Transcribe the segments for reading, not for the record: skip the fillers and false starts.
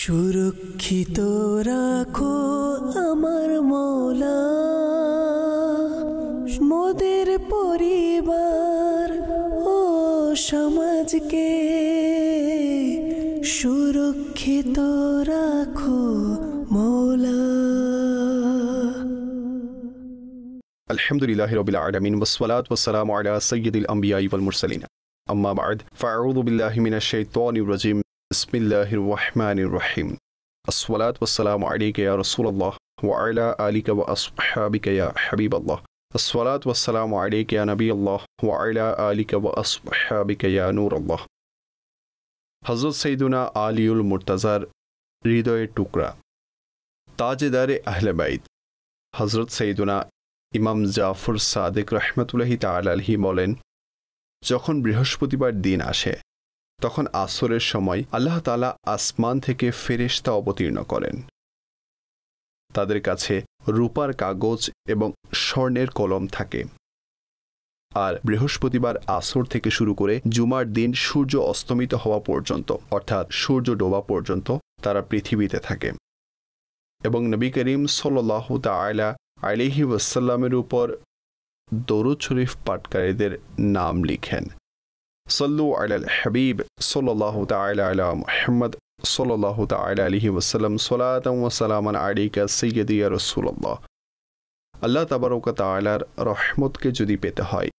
সুরক্ষিত রাখো আমার মৌলা মোদের পরিবার ও সমাজকে সুরক্ষিত রাখো মৌলা। আলহামদুলিল্লাহি রাব্বিল আলামিন ওয়াসসালাতু ওয়াসসালামু আলা সাইয়্যিদিল আমবিয়াই ওয়াল মুরসালিন আম্মা বা'দ ফাআউযু বিল্লাহি মিনাশ শাইতানির রাজীম বিসমিল্লাহির রহমানির রহিম আসসালাতু ওয়াসসালামু আলাইকা ইয়া রাসূলুল্লাহ ওয়া আলা আলিকা ওয়া আসহাবিকা ইয়া হাবিবাল্লাহ আসসালাতু ওয়াসসালামু আলাইকা ইয়া নবিয়াল্লাহ ওয়া আলা আলিকা ওয়া আসহাবিকা ইয়া নূরাল্লাহ। হযরত সাইয়্যিদুনা আলিউল মুর্তাজার হৃদয়ের টুকরা তাজেদারে আহলে বাইত হযরত সাইয়্যিদুনা ইমাম জাফর সাদিক রাহমাতুল্লাহি তাআলা আলাইহি বলেন, যখন বৃহস্পতিবার দিন আসে তখন আসরের সময় আল্লাহ তাআলা আসমান থেকে ফেরেশতা অবতীর্ণ করেন। তাদের কাছে রূপার কাগজ এবং স্বর্ণের কলম থাকে। আর বৃহস্পতিবার আসর থেকে শুরু করে জুমার দিন সূর্য অস্তমিত হওয়া পর্যন্ত অর্থাৎ সূর্য ডোবা পর্যন্ত তারা পৃথিবীতে থাকে এবং নবী করিম সাল্লাল্লাহু তাআলা আলাইহি ওয়াসাল্লামের উপর দরুদ শরীফ পাঠকারীদের নাম লিখেন। সাল্লু আলাল হাবিব সাল্লাল্লাহু তাআলা আলা মুহাম্মদ সাল্লাল্লাহু তাআলা আলাইহি ওয়াসাল্লাম সালাতান ওয়া সালামান আলাইকা সাইয়্যিদি ইয়া রাসূলুল্লাহ। আল্লাহ তাবারক ওয়া তাআলার রহমতকে যদি পেতে হয়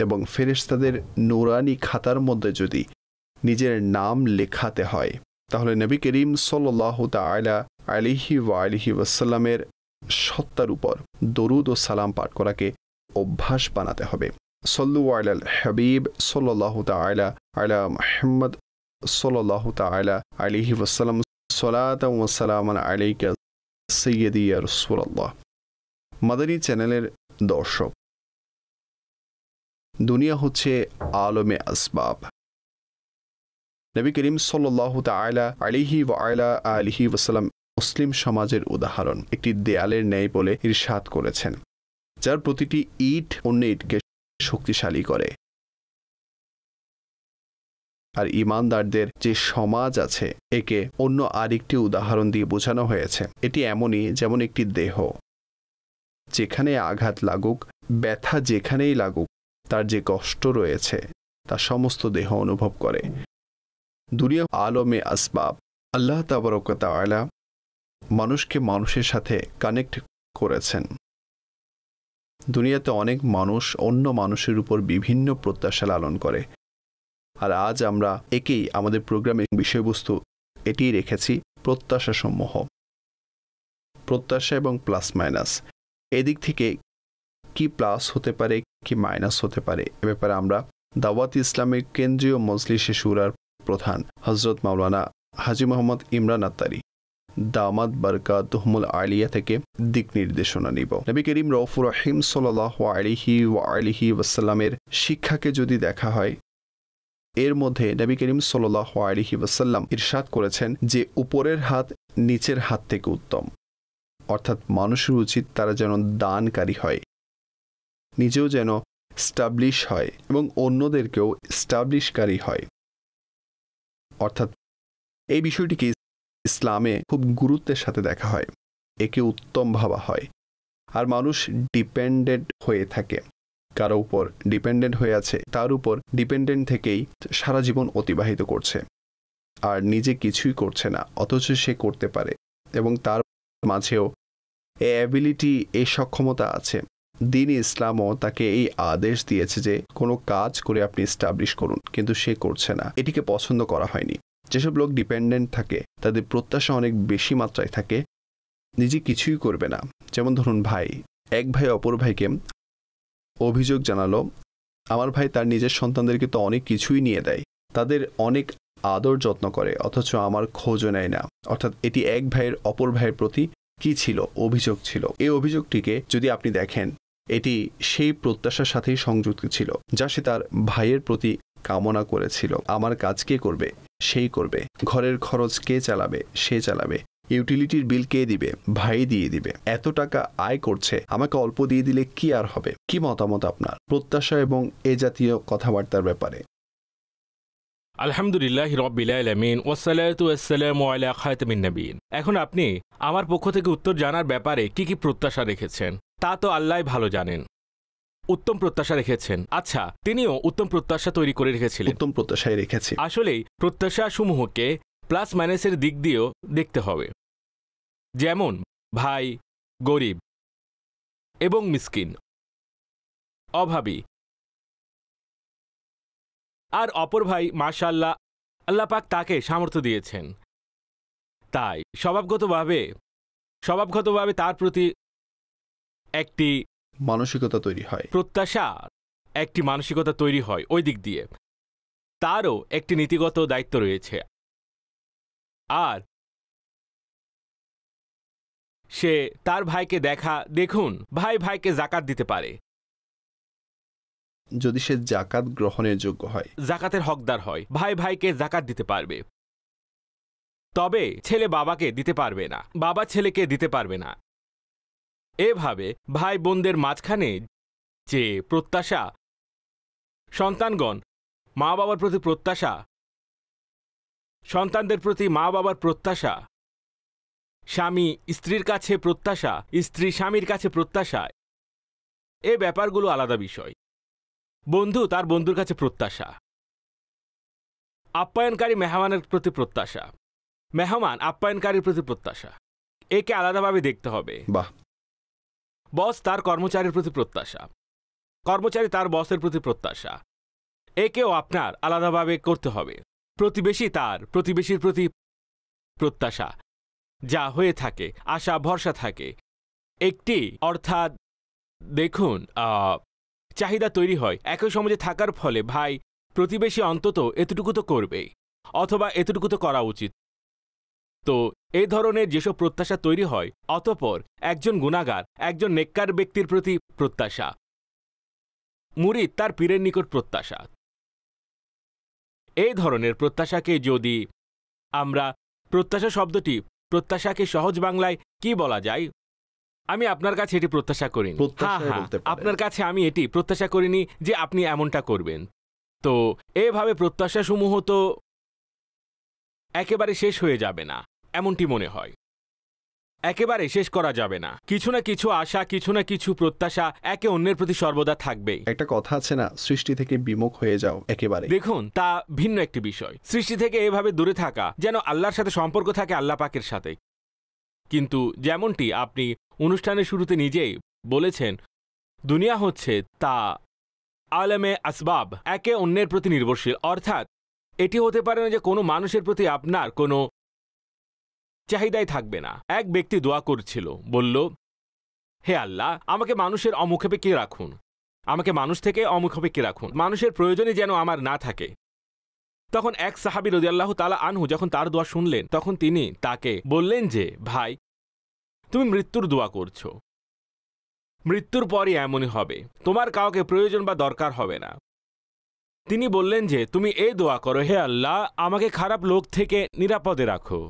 এবং ফেরেশতাদের নূরানি খাতার মধ্যে যদি নিজের নাম লেখাতে হয় তাহলে নবী করিম সাল্লাল্লাহু তাআলা আলাইহি ওয়া আলিহি ওয়াসাল্লামের সত্তার উপর দরুদ ও সালাম পাঠ করাকে অভ্যাস বানাতে হবে। সাল্লু আলাল হাবিব সাল্লাল্লাহু তাআলা আলা মুহাম্মদ সাল্লাল্লাহু তাআলা আলাইহি ওয়াসাল্লাম সালাতান ওয়া সালামান আলাইকা সাইয়্যিদি ইয়া রাসূলুল্লাহ। মাদানী চ্যানেলের দর্শক, দুনিয়া হচ্ছে আলমে আসবাব। নবী করিম সাল্লাল্লাহু তাআলা আলাইহি ওয়া আলা আলিহি ওয়াসাল্লাম মুসলিম সমাজের উদাহরণ একটি দেয়ালের ন্যায় বলে ইরশাদ করেছেন, যার প্রতিটি ইট অন্য ইটকে শক্তিশালী করে। আর ঈমানদারদের যে সমাজ আছে একে অন্য আরেকটি উদাহরণ দিয়ে বোঝানো হয়েছে। এটি এমনই যেমন একটি দেহ, যেখানে আঘাত লাগুক, ব্যথা যেখানেই লাগুক, তার যে কষ্ট রয়েছে তা সমস্ত দেহ অনুভব করে। দুনিয়া আলমে আসবাব। আল্লাহ তাবারক ওয়া তাআলা মানুষকে মানুষের সাথে কানেক্ট করেছেন। দুনিয়াতে অনেক মানুষ অন্য মানুষের উপর বিভিন্ন প্রত্যাশা লালন করে, আর আজ আমরা একেই আমাদের প্রোগ্রামের বিষয়বস্তু এটিই রেখেছি, প্রত্যাশা সমূহ। প্রত্যাশা এবং প্লাস মাইনাস, এদিক থেকে কি প্লাস হতে পারে কি মাইনাস হতে পারে এ ব্যাপারে আমরা দাওয়াত ইসলামের কেন্দ্রীয় মজলিসে শুরার প্রধান হযরত মাওলানা হাজী মোহাম্মদ ইমরান আত্তারি দামাত বারকাতুহুমুল আলিয়া থেকে দিক নির্দেশনা নিব। নবী করিম রউফুর রহিম সাল্লাল্লাহু আলাইহি ওয়া আলিহি ওয়াসাল্লামের শিক্ষাকে যদি দেখা হয়, এর মধ্যে নবী করিম সাল্লাল্লাহু আলাইহি ওয়াসাল্লাম ইরশাদ করেছেন যে উপরের হাত নিচের হাত থেকে উত্তম, অর্থাৎ মানুষের উচিত তারা যেন দানকারী হয়, নিজেও যেন স্টাবলিশ হয় এবং অন্যদেরকেও স্টাবলিশকারী হয়। অর্থাৎ এই বিষয়টিকে ইসলামে খুব গুরুত্বের সাথে দেখা হয়, একে উত্তম ভাবা হয়। আর মানুষ ডিপেন্ডেন্ট হয়ে থাকে, কারো উপর ডিপেন্ডেন্ট হয়ে আছে, তার উপর ডিপেন্ডেন্ট থেকেই সারা জীবন অতিবাহিত করছে আর নিজে কিছুই করছে না, অথচ সে করতে পারে এবং তার মাঝেও এই অ্যাবিলিটি, এই সক্ষমতা আছে। দ্বীন ইসলামও তাকে এই আদেশ দিয়েছে যে কোনো কাজ করে আপনি এস্টাবলিশ করুন, কিন্তু সে করছে না। এটিকে পছন্দ করা হয়নি। যেসব লোক ডিপেন্ডেন্ট থাকে তাদের প্রত্যাশা অনেক বেশি মাত্রায় থাকে, নিজে কিছুই করবে না। যেমন ধরুন ভাই, এক ভাই অপর ভাইকে অভিযোগ জানালো, আমার ভাই তার নিজের সন্তানদেরকে তো অনেক কিছুই নিয়ে দেয়, তাদের অনেক আদর যত্ন করে, অথচ আমার খোঁজও নেয় না। অর্থাৎ এটি এক ভাইয়ের অপর ভাইয়ের প্রতি কি ছিল? অভিযোগ ছিল। এই অভিযোগটিকে যদি আপনি দেখেন, এটি সেই প্রত্যাশার সাথেই সংযুক্ত ছিল যা সে তার ভাইয়ের প্রতি কামনা করেছিল। আমার কাজ কে করবে? সেই করবে। ঘরের খরচ কে চালাবে? সে চালাবে। ইউটিলিটির বিল কে দিবে? ভাই দিয়ে দিবে। এত টাকা আয় করছে, আমাকে অল্প দিয়ে দিলে কি আর হবে? কি মতামত আপনার প্রত্যাশা এবং এ জাতীয় কথাবার্তার ব্যাপারে? আলহামদুলিল্লাহি রাব্বিল আলামিন ওয়াসসালাতু ওয়াসসালামু আলা খাতামিন নবিয়্যিন। এখন আপনি আমার পক্ষ থেকে উত্তর জানার ব্যাপারে কি কি প্রত্যাশা রেখেছেন তা তো আল্লাহই ভালো জানেন। উত্তম প্রত্যাশা রেখেছেন, আচ্ছা, তিনিও উত্তম প্রত্যাশা তৈরি করে রেখেছিলেন। উত্তম প্রত্যাশাই রেখেছি। আসলেই প্রত্যাশা সমূহকে প্লাস মাইনাসের দিক দিয়েও দেখতে হবে। যেমন ভাই গরিব এবং মিসকিন, অভাবী, আর অপর ভাই মাশাআল্লাহ আল্লাহ পাক তাকে সামর্থ্য দিয়েছেন, তাই স্বভাবগতভাবে তার প্রতি একটি মানসিকতা তৈরি হয়, প্রত্যাশা, একটি মানসিকতা তৈরি হয়। ওই দিক দিয়ে তারও একটি নীতিগত দায়িত্ব রয়েছে। আর সে তার ভাইকে দেখুন ভাই ভাইকে জাকাত দিতে পারে, যদি সে জাকাত গ্রহণের যোগ্য হয়, জাকাতের হকদার হয়, ভাই ভাইকে জাকাত দিতে পারবে। তবে ছেলে বাবাকে দিতে পারবে না, বাবা ছেলেকে দিতে পারবে না। এভাবে ভাই বোনদের মাঝখানে যে প্রত্যাশা, সন্তানগণ মা বাবার প্রতি প্রত্যাশা, সন্তানদের প্রতি মা বাবার প্রত্যাশা, স্বামী স্ত্রীর কাছে প্রত্যাশা, স্ত্রী স্বামীর কাছে প্রত্যাশা, এ ব্যাপারগুলো আলাদা বিষয়। বন্ধু তার বন্ধুর কাছে প্রত্যাশা, আপ্যায়নকারী মেহমানের প্রতি প্রত্যাশা, মেহমান আপ্যায়নকারীর প্রতি প্রত্যাশা, একে আলাদাভাবে দেখতে হবে। বাহ। বস তার কর্মচারীর প্রতি প্রত্যাশা, কর্মচারী তার বসের প্রতি প্রত্যাশা, একেও আপনার আলাদাভাবে করতে হবে। প্রতিবেশী তার প্রতিবেশীর প্রতি প্রত্যাশা, যা হয়ে থাকে, আশা ভরসা থাকে একটি, অর্থাৎ দেখুন চাহিদা তৈরি হয় একই সমাজে থাকার ফলে। ভাই প্রতিবেশী অন্তত এতটুকু তো করবেই, অথবা এতটুকু তো করা উচিত। তো এই ধরনের যেসব প্রত্যাশা তৈরি হয়, অতঃপর একজন গুনাহগার, একজন নেককার ব্যক্তির প্রতি প্রত্যাশা, মুরিদ তার পীরের নিকট প্রত্যাশা, এই ধরনের প্রত্যাশাকে যদি আমরা, প্রত্যাশা শব্দটি, প্রত্যাশাকে সহজ বাংলায় কি বলা যায়? আমি আপনার কাছে এটি প্রত্যাশা করিনি। আপনার কাছে আমি এটি প্রত্যাশা করিনি যে আপনি এমনটা করবেন। তো এভাবে প্রত্যাশাসমূহ তো একেবারে শেষ হয়ে যাবে না, এমনটি মনে হয়। একেবারে শেষ করা যাবে না। কিছু না কিছু আশা, কিছু না কিছু প্রত্যাশা একে অন্যের প্রতি সর্বদা থাকবেই। একটা কথা আছে না, সৃষ্টি থেকে বিমুখ হয়ে যাও একেবারে। দেখুন, তা ভিন্ন একটি বিষয়। সৃষ্টি থেকে এভাবে দূরে থাকা, যেন আল্লাহর সাথে সম্পর্ক থাকে আল্লাহ পাকের সাথে। কিন্তু যেমনটি আপনি অনুষ্ঠানের শুরুতে নিজেই বলেছেন, দুনিয়া হচ্ছে তা আলমে আসবাব, একে অন্যের প্রতি নির্ভরশীল। অর্থাৎ এটি হতে পারে না যে কোনো মানুষের প্রতি আপনার কোনো চাহিদাই থাকবে না। এক ব্যক্তি দোয়া করছিল, বলল, হে আল্লাহ, আমাকে মানুষের অমুখাপেক্ষী রাখুন, আমাকে মানুষ থেকে অমুখাপেক্ষী রাখুন, মানুষের প্রয়োজনই যেন আমার না থাকে। তখন এক সাহাবী রাদিয়াল্লাহু তাআলা আনহু যখন তার দোয়া শুনলেন, তখন তিনি তাকে বললেন যে, ভাই, তুমি মৃত্যুর দোয়া করছো, মৃত্যুর পরই এমনই হবে, তোমার কাউকে প্রয়োজন বা দরকার হবে না। তিনি বললেন যে, তুমি এই দোয়া করো, হে আল্লাহ, আমাকে খারাপ লোক থেকে নিরাপদে রাখো,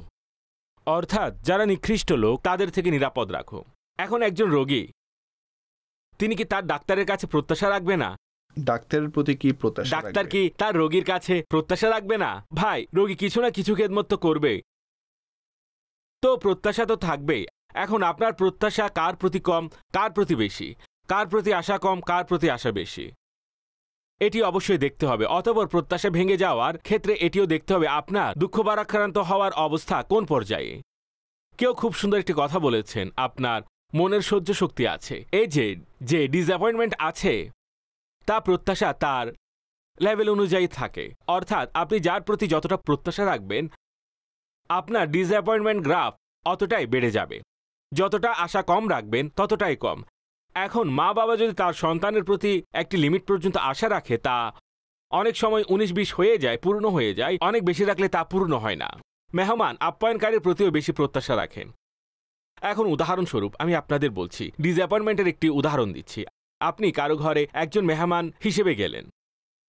অর্থাৎ যারা নিকৃষ্ট লোক তাদের থেকে নিরাপদ রাখো। এখন একজন রোগী, তিনি কি তার ডাক্তারের কাছে প্রত্যাশা রাখবে না? ডাক্তারের প্রতি কি প্রত্যাশা? ডাক্তার কি তার রোগীর কাছে প্রত্যাশা রাখবে না? ভাই, রোগী কিছু না কিছু খেদমত তো করবে, তো প্রত্যাশা তো থাকবেই। এখন আপনার প্রত্যাশা কার প্রতি কম, কার প্রতি বেশি, কার প্রতি আশা কম, কার প্রতি আশা বেশি, এটি অবশ্যই দেখতে হবে। অতঃপর প্রত্যাশা ভেঙে যাওয়ার ক্ষেত্রে এটিও দেখতে হবে আপনার দুঃখ ভারাক্রান্ত হওয়ার অবস্থা কোন পর্যায়ে। কেউ খুব সুন্দর একটি কথা বলেছেন, আপনার মনের সহ্য শক্তি আছে। এই যে ডিসঅ্যাপয়েন্টমেন্ট আছে, তা প্রত্যাশা তার লেভেল অনুযায়ী থাকে। অর্থাৎ আপনি যার প্রতি যতটা প্রত্যাশা রাখবেন, আপনার ডিসঅ্যাপয়েন্টমেন্ট গ্রাফ অতটাই বেড়ে যাবে। যতটা আশা কম রাখবেন, ততটাই কম। এখন মা বাবা যদি তার সন্তানের প্রতি একটি লিমিট পর্যন্ত আশা রাখে, তা অনেক সময় 19-20 হয়ে যায়, পূর্ণ হয়ে যায়। অনেক বেশি রাখলে তা পূর্ণ হয় না। মেহমান আপ্যায়নকারীর প্রতিও বেশি প্রত্যাশা রাখেন। এখন উদাহরণস্বরূপ আমি আপনাদের বলছি, ডিসঅ্যাপয়েন্টমেন্টের একটি উদাহরণ দিচ্ছি। আপনি কারো ঘরে একজন মেহমান হিসেবে গেলেন।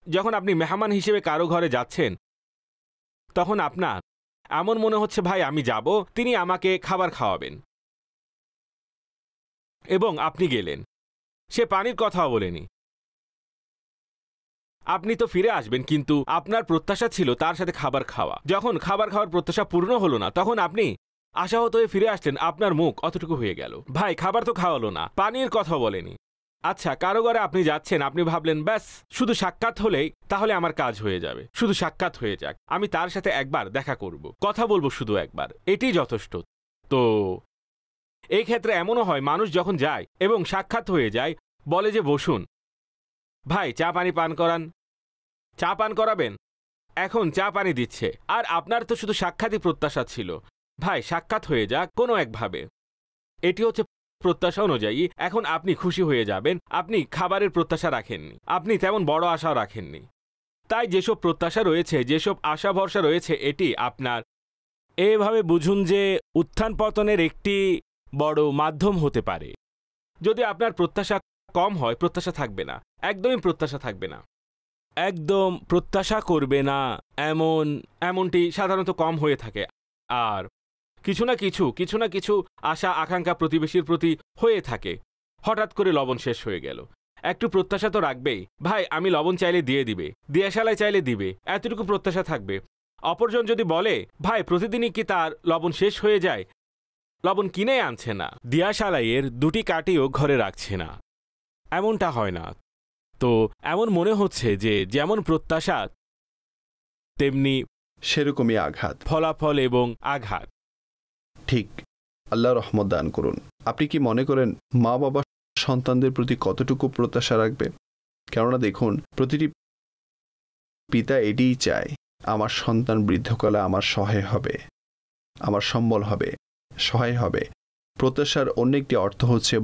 যখন আপনি মেহমান হিসেবে কারো ঘরে যাচ্ছেন, তখন আপনার এমন মনে হচ্ছে, ভাই আমি যাব, তিনি আমাকে খাবার খাওয়াবেন, এবং আপনি গেলেন। সে পানির কথাও বলেনি, আপনি তো ফিরে আসবেন, কিন্তু আপনার প্রত্যাশা ছিল তার সাথে খাবার খাওয়া। যখন খাবার খাওয়ার প্রত্যাশা পূর্ণ হলো না, তখন আপনি আশাহত হয়ে ফিরে আসলেন, আপনার মুখ অতটুকু হয়ে গেল। ভাই, খাবার তো খাওয়ালো না, পানির কথা বলেনি। আচ্ছা, কারো ঘরে আপনি যাচ্ছেন, আপনি ভাবলেন ব্যাস শুধু সাক্ষাৎ হলেই তাহলে আমার কাজ হয়ে যাবে, শুধু সাক্ষাৎ হয়ে যাক, আমি তার সাথে একবার দেখা করব, কথা বলবো শুধু একবার, এটি যথেষ্ট। তো এই ক্ষেত্রে এমনও হয়, মানুষ যখন যায় এবং সাক্ষাৎ হয়ে যায়, বলে যে বসুন ভাই, চা পানি পান করান, চা পান করাবেন, এখন চা পানি দিচ্ছে, আর আপনার তো শুধু সাক্ষাৎই প্রত্যাশা ছিল, ভাই সাক্ষাৎ হয়ে যাক কোনো একভাবে। এটি হচ্ছে প্রত্যাশা অনুযায়ী। এখন আপনি খুশি হয়ে যাবেন, আপনি খাবারের প্রত্যাশা রাখেননি, আপনি তেমন বড় আশাও রাখেননি। তাই যেসব প্রত্যাশা রয়েছে, যেসব আশা ভরসা রয়েছে, এটি আপনার এভাবে বুঝুন যে উত্থান পতনের একটি বড় মাধ্যম হতে পারে। যদি আপনার প্রত্যাশা কম হয়, প্রত্যাশা থাকবে না, একদমই প্রত্যাশা থাকবে না, একদম প্রত্যাশা করবে না, এমনটি সাধারণত কম হয়ে থাকে। আর কিছু না কিছু আশা আকাঙ্ক্ষা প্রতিবেশীর প্রতি হয়ে থাকে। হঠাৎ করে লবণ শেষ হয়ে গেল, একটু প্রত্যাশা তো রাখবেই, ভাই আমি লবণ চাইলে দিয়ে দিবে, দিয়াশালায় চাইলে দিবে, এতটুকু প্রত্যাশা থাকবে। অপরজন যদি বলে ভাই প্রতিদিনই কি তার লবণ শেষ হয়ে যায়, লবণ কিনে আনছে না, দিয়াশালাইয়ের দুটি কাঠিও ঘরে রাখছে না, এমনটা হয় না। তো এমন মনে হচ্ছে যে যেমন প্রত্যাশা তেমনি সেরকমই আঘাত, ফলাফল এবং আঘাত। ঠিক। আল্লাহ রহমত দান করুন। আপনি কি মনে করেন মা বাবা সন্তানদের প্রতি কতটুকু প্রত্যাশা রাখবে? কেননা দেখুন, প্রতিটি পিতা এটিই চায়, আমার সন্তান বৃদ্ধকালে আমার সহায় হবে, আমার সম্বল হবে, সহায় হবে। প্রত্যাশার অন্য একটি অর্থ হচ্ছে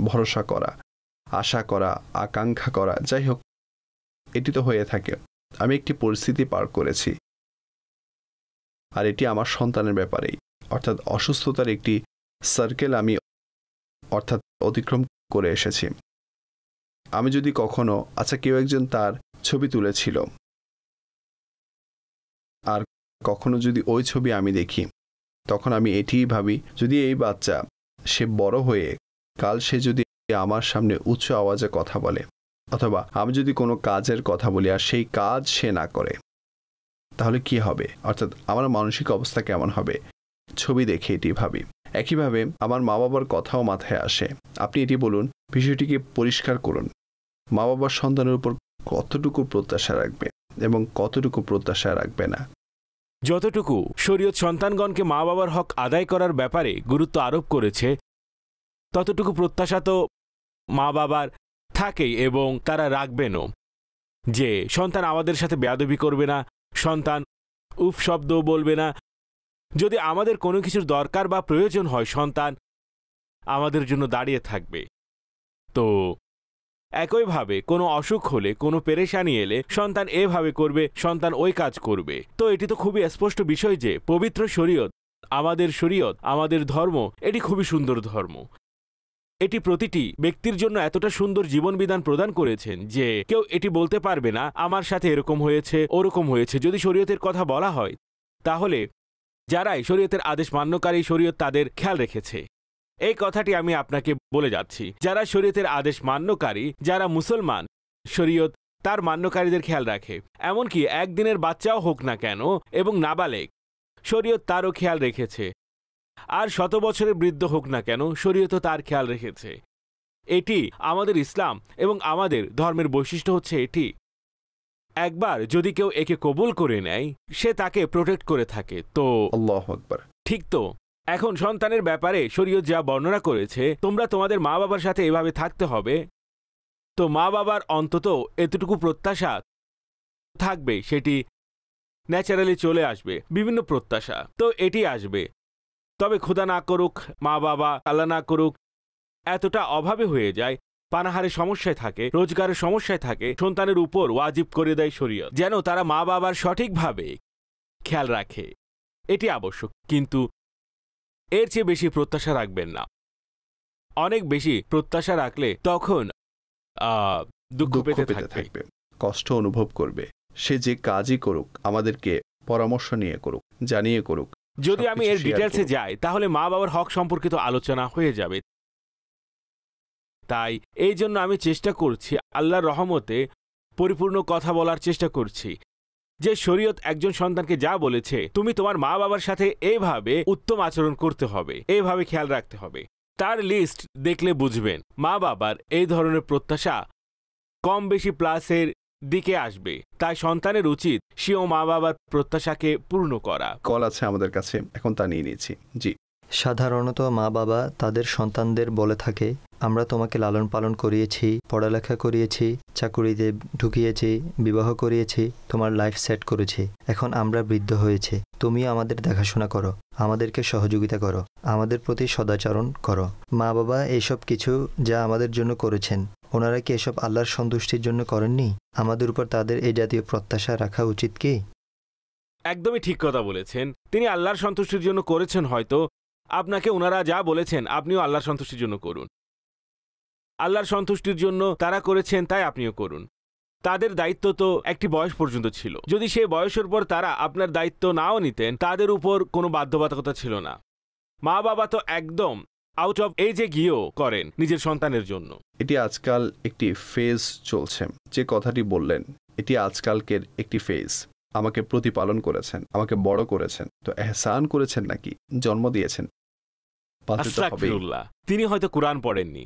ভরসা করা, আশা করা, আকাঙ্ক্ষা করা। যাই হোক, এটি তো হয়ে থাকে। আমি একটি পরিস্থিতি পার করেছি, আর এটি আমার সন্তানের ব্যাপারেই, অর্থাৎ অসুস্থতার একটি সার্কেল আমি অতিক্রম করে এসেছি। আমি যদি কখনো, আচ্ছা কেউ একজন তার ছবি তুলেছিল, আর কখনো যদি ওই ছবি আমি দেখি, তখন আমি এটিই ভাবি, যদি এই বাচ্চা সে বড় হয়ে কাল সে যদি আমার সামনে উচ্চ আওয়াজে কথা বলে, অথবা আমি যদি কোনো কাজের কথা বলি আর সেই কাজ সে না করে, তাহলে কি হবে? অর্থাৎ আমার মানসিক অবস্থা কেমন হবে? ছবি দেখে এটি ভাবি। একইভাবে আমার মা বাবার কথাও মাথায় আসে। আপনি এটি বলুন, বিষয়টিকে পরিষ্কার করুন, মা বাবার সন্তানের উপর কতটুকু প্রত্যাশা রাখবে এবং কতটুকু প্রত্যাশা রাখবে না। যতটুকু শরীয়ত সন্তানগণকে মা বাবার হক আদায় করার ব্যাপারে গুরুত্ব আরোপ করেছে, ততটুকু প্রত্যাশা তো মা বাবার থাকেই এবং তারা রাখবেনও, যে সন্তান আমাদের সাথে বেয়াদবি করবে না, সন্তান উফ শব্দও বলবে না, যদি আমাদের কোনো কিছুর দরকার বা প্রয়োজন হয় সন্তান আমাদের জন্য দাঁড়িয়ে থাকবে। তো একইভাবে কোনো অসুখ হলে, কোনো পেরেশানি এলে সন্তান এভাবে করবে, সন্তান ওই কাজ করবে। তো এটি তো খুবই স্পষ্ট বিষয় যে পবিত্র শরীয়ত, আমাদের ধর্ম, এটি খুবই সুন্দর ধর্ম। এটি প্রতিটি ব্যক্তির জন্য এতটা সুন্দর জীবনবিধান প্রদান করেছেন যে কেউ এটি বলতে পারবে না আমার সাথে এরকম হয়েছে, ওরকম হয়েছে। যদি শরীয়তের কথা বলা হয়, তাহলে যারাই শরীয়তের আদেশ মান্যকারী, শরীয়ত তাদের খেয়াল রেখেছে। এই কথাটি আমি আপনাকে বলে যাচ্ছি, যারা শরীয়তের আদেশ মান্যকারী, যারা মুসলমান, শরীয়ত তার মান্যকারীদের খেয়াল রাখে। এমনকি একদিনের বাচ্চাও হোক না কেন এবং নাবালেগ, শরীয়ত তারও খেয়াল রেখেছে। আর 100 বছরের বৃদ্ধ হোক না কেন, শরীয়তও তার খেয়াল রেখেছে। এটি আমাদের ইসলাম এবং আমাদের ধর্মের বৈশিষ্ট্য হচ্ছে এটি। একবার যদি কেউ একে কবুল করে নেয়, সে তাকে প্রোটেক্ট করে থাকে। তো আল্লাহু আকবার। ঠিক তো। এখন সন্তানের ব্যাপারে শরীয়ত যা বর্ণনা করেছে, তোমরা তোমাদের মা বাবার সাথে এভাবে থাকতে হবে, তো মা বাবার অন্তত এতটুকু প্রত্যাশা থাকবে, সেটি ন্যাচারালি চলে আসবে। বিভিন্ন প্রত্যাশা তো এটি আসবে। তবে খোদা না করুক, মা বাবা আল্লাহ না করুক, এতটা অভাবে হয়ে যায়, পানাহারের সমস্যায় থাকে, রোজগারের সমস্যায় থাকে, সন্তানের উপর ওয়াজিব করে দেয় শরীয়ত যেন তারা মা বাবার সঠিকভাবে খেয়াল রাখে। এটি আবশ্যক, কিন্তু এর চেয়ে বেশি প্রত্যাশা রাখবেন না। অনেক বেশি প্রত্যাশা রাখলে তখন দুঃখ পেতে থাকবে, কষ্ট অনুভব করবে। সে যে কাজই করুক, আমাদেরকে পরামর্শ নিয়ে করুক, জানিয়ে করুক। যদি আমি এর ডিটেলসে যাই, তাহলে মা বাবার হক সম্পর্কিত আলোচনা হয়ে যাবে। তাই এই জন্য আমি চেষ্টা করছি আল্লাহর রহমতে পরিপূর্ণ কথা বলার চেষ্টা করছি যে শরীয়ত একজন সন্তানকে যা বলেছে তুমি তোমার মা বাবার সাথে এইভাবে উত্তম আচরণ করতে হবে, এইভাবে খেয়াল রাখতে হবে, তার লিস্ট দেখলে বুঝবেন মা বাবার এই ধরনের প্রত্যাশা কম বেশি প্লাসের দিকে আসবে। তাই সন্তানের উচিত সেও মা বাবার প্রত্যাশাকে পূর্ণ করা। কল আছে আমাদের কাছে, এখন তা নিয়ে নিয়েছি। জি, সাধারণত মা বাবা তাদের সন্তানদের বলে থাকে, আমরা তোমাকে লালন পালন করিয়েছি, পড়ালেখা করিয়েছি, চাকুরিতে ঢুকিয়েছি, বিবাহ করিয়েছি, তোমার লাইফ সেট করেছি, এখন আমরা বৃদ্ধ হয়েছি, তুমিও আমাদের দেখাশোনা করো, আমাদেরকে সহযোগিতা করো, আমাদের প্রতি সদাচরণ করো। মা বাবা এইসব কিছু যা আমাদের জন্য করেছেন, ওনারা কি এসব আল্লাহর সন্তুষ্টির জন্য করেননি? আমাদের উপর তাদের এই জাতীয় প্রত্যাশা রাখা উচিত কি? একদমই ঠিক কথা বলেছেন। তিনি আল্লাহর সন্তুষ্টির জন্য করেছেন, হয়তো আপনাকে ওনারা যা বলেছেন আপনিও আল্লাহর সন্তুষ্টির জন্য করুন। আল্লাহর সন্তুষ্টির জন্য তারা করেছেন, তাই আপনিও করুন। তাদের দায়িত্ব তো একটি বয়স পর্যন্ত ছিল। যদি সেই বয়সের পর তারা আপনার দায়িত্ব নাও নিতেন, তাদের উপর কোনো বাধ্যবাধকতা ছিল না। মা বাবা তো একদম আউট অফ এজে গিয়েও করেন নিজের সন্তানের জন্য। এটি আজকাল একটি ফেজ চলছে। যে কথাটি বললেন, এটি আজকালকের একটি ফেজ। আমাকে প্রতিপালন করেছেন, আমাকে বড় করেছেন, তো এহসান করেছেন নাকি জন্ম দিয়েছেন? আস্তাগফিরুল্লাহ, তিনি হয়তো কোরআন পড়েননি,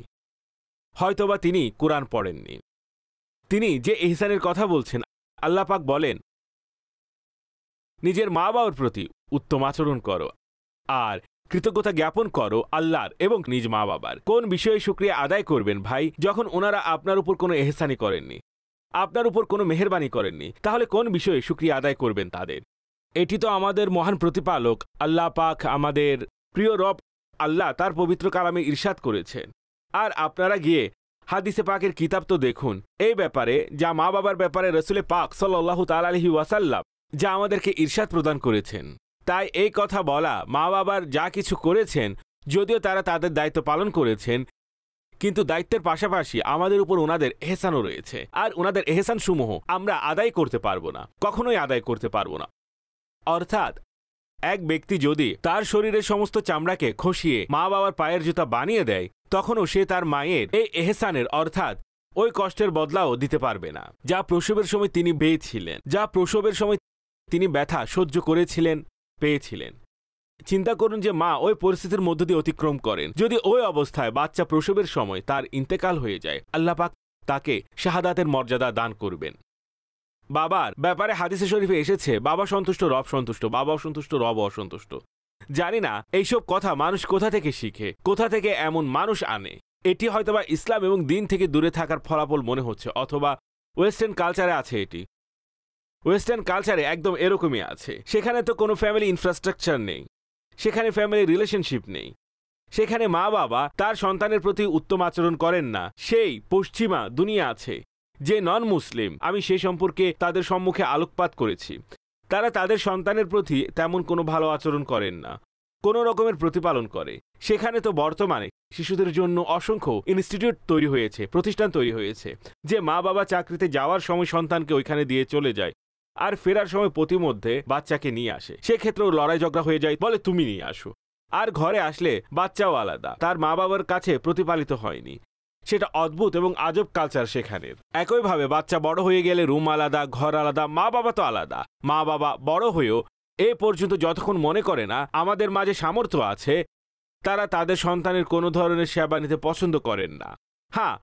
হয়তোবা তিনি কোরআন পড়েননি। তিনি যে ইহসানের কথা বলছেন, আল্লাহ পাক বলেন নিজের মা বাবার প্রতি উত্তম আচরণ করো আর কৃতজ্ঞতা জ্ঞাপন করো আল্লাহর এবং নিজ মা বাবার। কোন বিষয়ে শুকরিয়া আদায় করবেন ভাই, যখন ওনারা আপনার উপর কোনো এহসানি করেননি, আপনার উপর কোনো মেহেরবানি করেননি, তাহলে কোন বিষয়ে শুকরিয়া আদায় করবেন তাদের? এটি তো আমাদের মহান প্রতিপালক আল্লাহ পাক, আমাদের প্রিয় রব আল্লাহ তার পবিত্র কালামে ইরশাদ করেছেন। আর আপনারা গিয়ে হাদিসে পাকের কিতাব তো দেখুন এই ব্যাপারে, যা মা বাবার ব্যাপারে রসুলে পাক সাল্লাল্লাহু তাআলা আলাইহি ওয়াসাল্লাম যা আমাদেরকে ইরশাদ প্রদান করেছেন। তাই এই কথা বলা, মা বাবার যা কিছু করেছেন, যদিও তারা তাদের দায়িত্ব পালন করেছেন, কিন্তু দায়িত্বের পাশাপাশি আমাদের উপর ওনাদের এহসানও রয়েছে। আর ওনাদের এহসান সমূহ আমরা আদায় করতে পারবো না, কখনোই আদায় করতে পারবো না। অর্থাৎ এক ব্যক্তি যদি তার শরীরের সমস্ত চামড়াকে খসিয়ে মা বাবার পায়ের জুতা বানিয়ে দেয়, তখনও সে তার মায়ের এই এহসানের অর্থাৎ ওই কষ্টের বদলাও দিতে পারবে না যা প্রসবের সময় তিনি পেয়েছিলেন, যা প্রসবের সময় তিনি ব্যথা সহ্য করেছিলেন, পেয়েছিলেন। চিন্তা করুন যে মা ওই পরিস্থিতির মধ্য দিয়ে অতিক্রম করেন, যদি ওই অবস্থায় বাচ্চা প্রসবের সময় তার ইন্তেকাল হয়ে যায়, আল্লাহ পাক তাকে শাহাদাতের মর্যাদা দান করবেন। বাবার ব্যাপারে হাদিসে শরীফে এসেছে, বাবা সন্তুষ্ট রব সন্তুষ্ট, বাবা অসন্তুষ্ট রব অসন্তুষ্ট। জানি না এইসব কথা মানুষ কোথা থেকে শিখে, কোথা থেকে এমন মানুষ আনে। এটি হয়তোবা ইসলাম এবং দিন থেকে দূরে থাকার ফলাফল মনে হচ্ছে, অথবা ওয়েস্টার্ন কালচারে আছে। এটি ওয়েস্টার্ন কালচারে একদম এরকমই আছে। সেখানে তো কোনো ফ্যামিলি ইনফ্রাস্ট্রাকচার নেই, সেখানে ফ্যামিলি রিলেশনশিপ নেই, সেখানে মা বাবা তার সন্তানের প্রতি উত্তম আচরণ করেন না। সেই পশ্চিমা দুনিয়া আছে যে নন মুসলিম, আমি সে সম্পর্কে তাদের সম্মুখে আলোকপাত করেছি। তারা তাদের সন্তানের প্রতি তেমন কোনো ভালো আচরণ করেন না, কোনো রকমের প্রতিপালন করে। সেখানে তো বর্তমানে শিশুদের জন্য অসংখ্য ইনস্টিটিউট তৈরি হয়েছে, প্রতিষ্ঠান তৈরি হয়েছে, যে মা বাবা চাকরিতে যাওয়ার সময় সন্তানকে ওইখানে দিয়ে চলে যায়, আর ফেরার সময় প্রতিমধ্যে বাচ্চাকে নিয়ে আসে। সেক্ষেত্রেও লড়াই ঝগড়া হয়ে যায়, বলে তুমি নিয়ে আসো। আর ঘরে আসলে বাচ্চাও আলাদা, তার মা বাবার কাছে প্রতিপালিত হয়নি। সেটা অদ্ভুত এবং আজব কালচার সেখানের। একইভাবে বাচ্চা বড় হয়ে গেলে রুম আলাদা, ঘর আলাদা, মা বাবা তো আলাদা। মা বাবা বড় হয়েও এ পর্যন্ত যতক্ষণ মনে করে না আমাদের মাঝে সামর্থ্য আছে, তারা তাদের সন্তানের কোনো ধরনের সেবা নিতে পছন্দ করেন না। হ্যাঁ,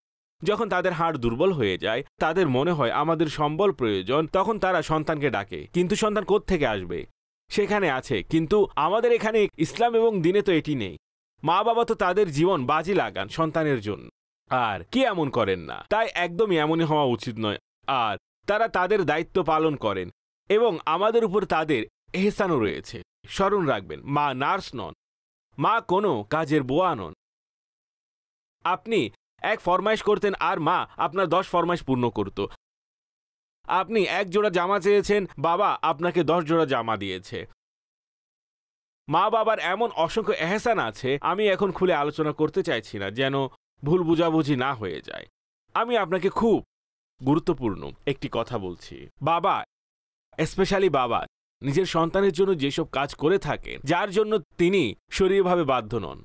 যখন তাদের হাড় দুর্বল হয়ে যায়, তাদের মনে হয় আমাদের সম্বল প্রয়োজন, তখন তারা সন্তানকে ডাকে। কিন্তু সন্তান কোত্থেকে আসবে? সেখানে আছে, কিন্তু আমাদের এখানে ইসলাম এবং দিনে তো এটি নেই। মা বাবা তো তাদের জীবন বাজি লাগান সন্তানের জন্য, আর কি এমন করেন না? তাই একদমই এমনই হওয়া উচিত নয়। আর তারা তাদের দায়িত্ব পালন করেন এবং আমাদের উপর তাদের এহসানও রয়েছে। স্মরণ রাখবেন, মা নার্স নন, মা কোনো কাজের বোয়া নন। আপনি এক ফরমাইশ করতেন আর মা আপনার 10 ফরমাইশ পূর্ণ করত। আপনি 1 জোড়া জামা চেয়েছেন, বাবা আপনাকে 10 জোড়া জামা দিয়েছে। মা বাবার এমন অসংখ্য এহসান আছে, আমি এখন খুলে আলোচনা করতে চাইছি না, যেন ভুল বুঝাবুঝি না হয়ে যায়। আমি আপনাকে খুব গুরুত্বপূর্ণ একটি কথা বলছি। বাবা, স্পেশালি বাবা, নিজের সন্তানের জন্য যেসব কাজ করে থাকেন, যার জন্য তিনি শরীরভাবে বাধ্য নন,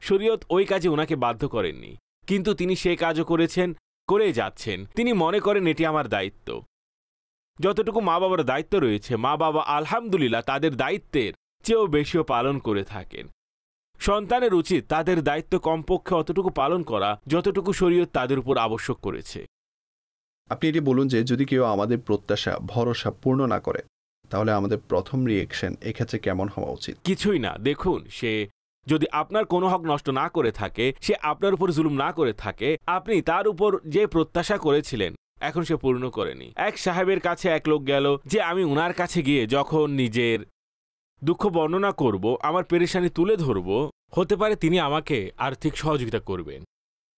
শরীয়ত ওই কাজে ওনাকে বাধ্য করেননি, কিন্তু তিনি সেই কাজও করেছেন করেই যাচ্ছেন। তিনি মনে করেন এটি আমার দায়িত্ব। যতটুকু মা বাবার দায়িত্ব রয়েছে, মা বাবা আলহামদুলিল্লাহ তাদের দায়িত্বের চেয়েও বেশিও পালন করে থাকেন। সন্তানের উচিত তাদের দায়িত্ব কমপক্ষে অতটুকু পালন করা যতটুকু শরীয়ত তাদের উপর আবশ্যক করেছে। আপনি এটি বলুন যে যদি কেউ আমাদের প্রত্যাশা ভরসা পূর্ণ না করে তাহলে আমাদের প্রথম রিয়েকশন এক্ষেত্রে কেমন হওয়া উচিত? কিছুই না। দেখুন, সে যদি আপনার কোনো হক নষ্ট না করে থাকে, সে আপনার উপর জুলুম না করে থাকে, আপনি তার উপর যে প্রত্যাশা করেছিলেন এখন সে পূর্ণ করেনি। এক সাহেবের কাছে এক লোক গেল যে আমি উনার কাছে গিয়ে যখন নিজের দুঃখ বর্ণনা করব, আমার পেরেশানি তুলে ধরব, হতে পারে তিনি আমাকে আর্থিক সহযোগিতা করবেন,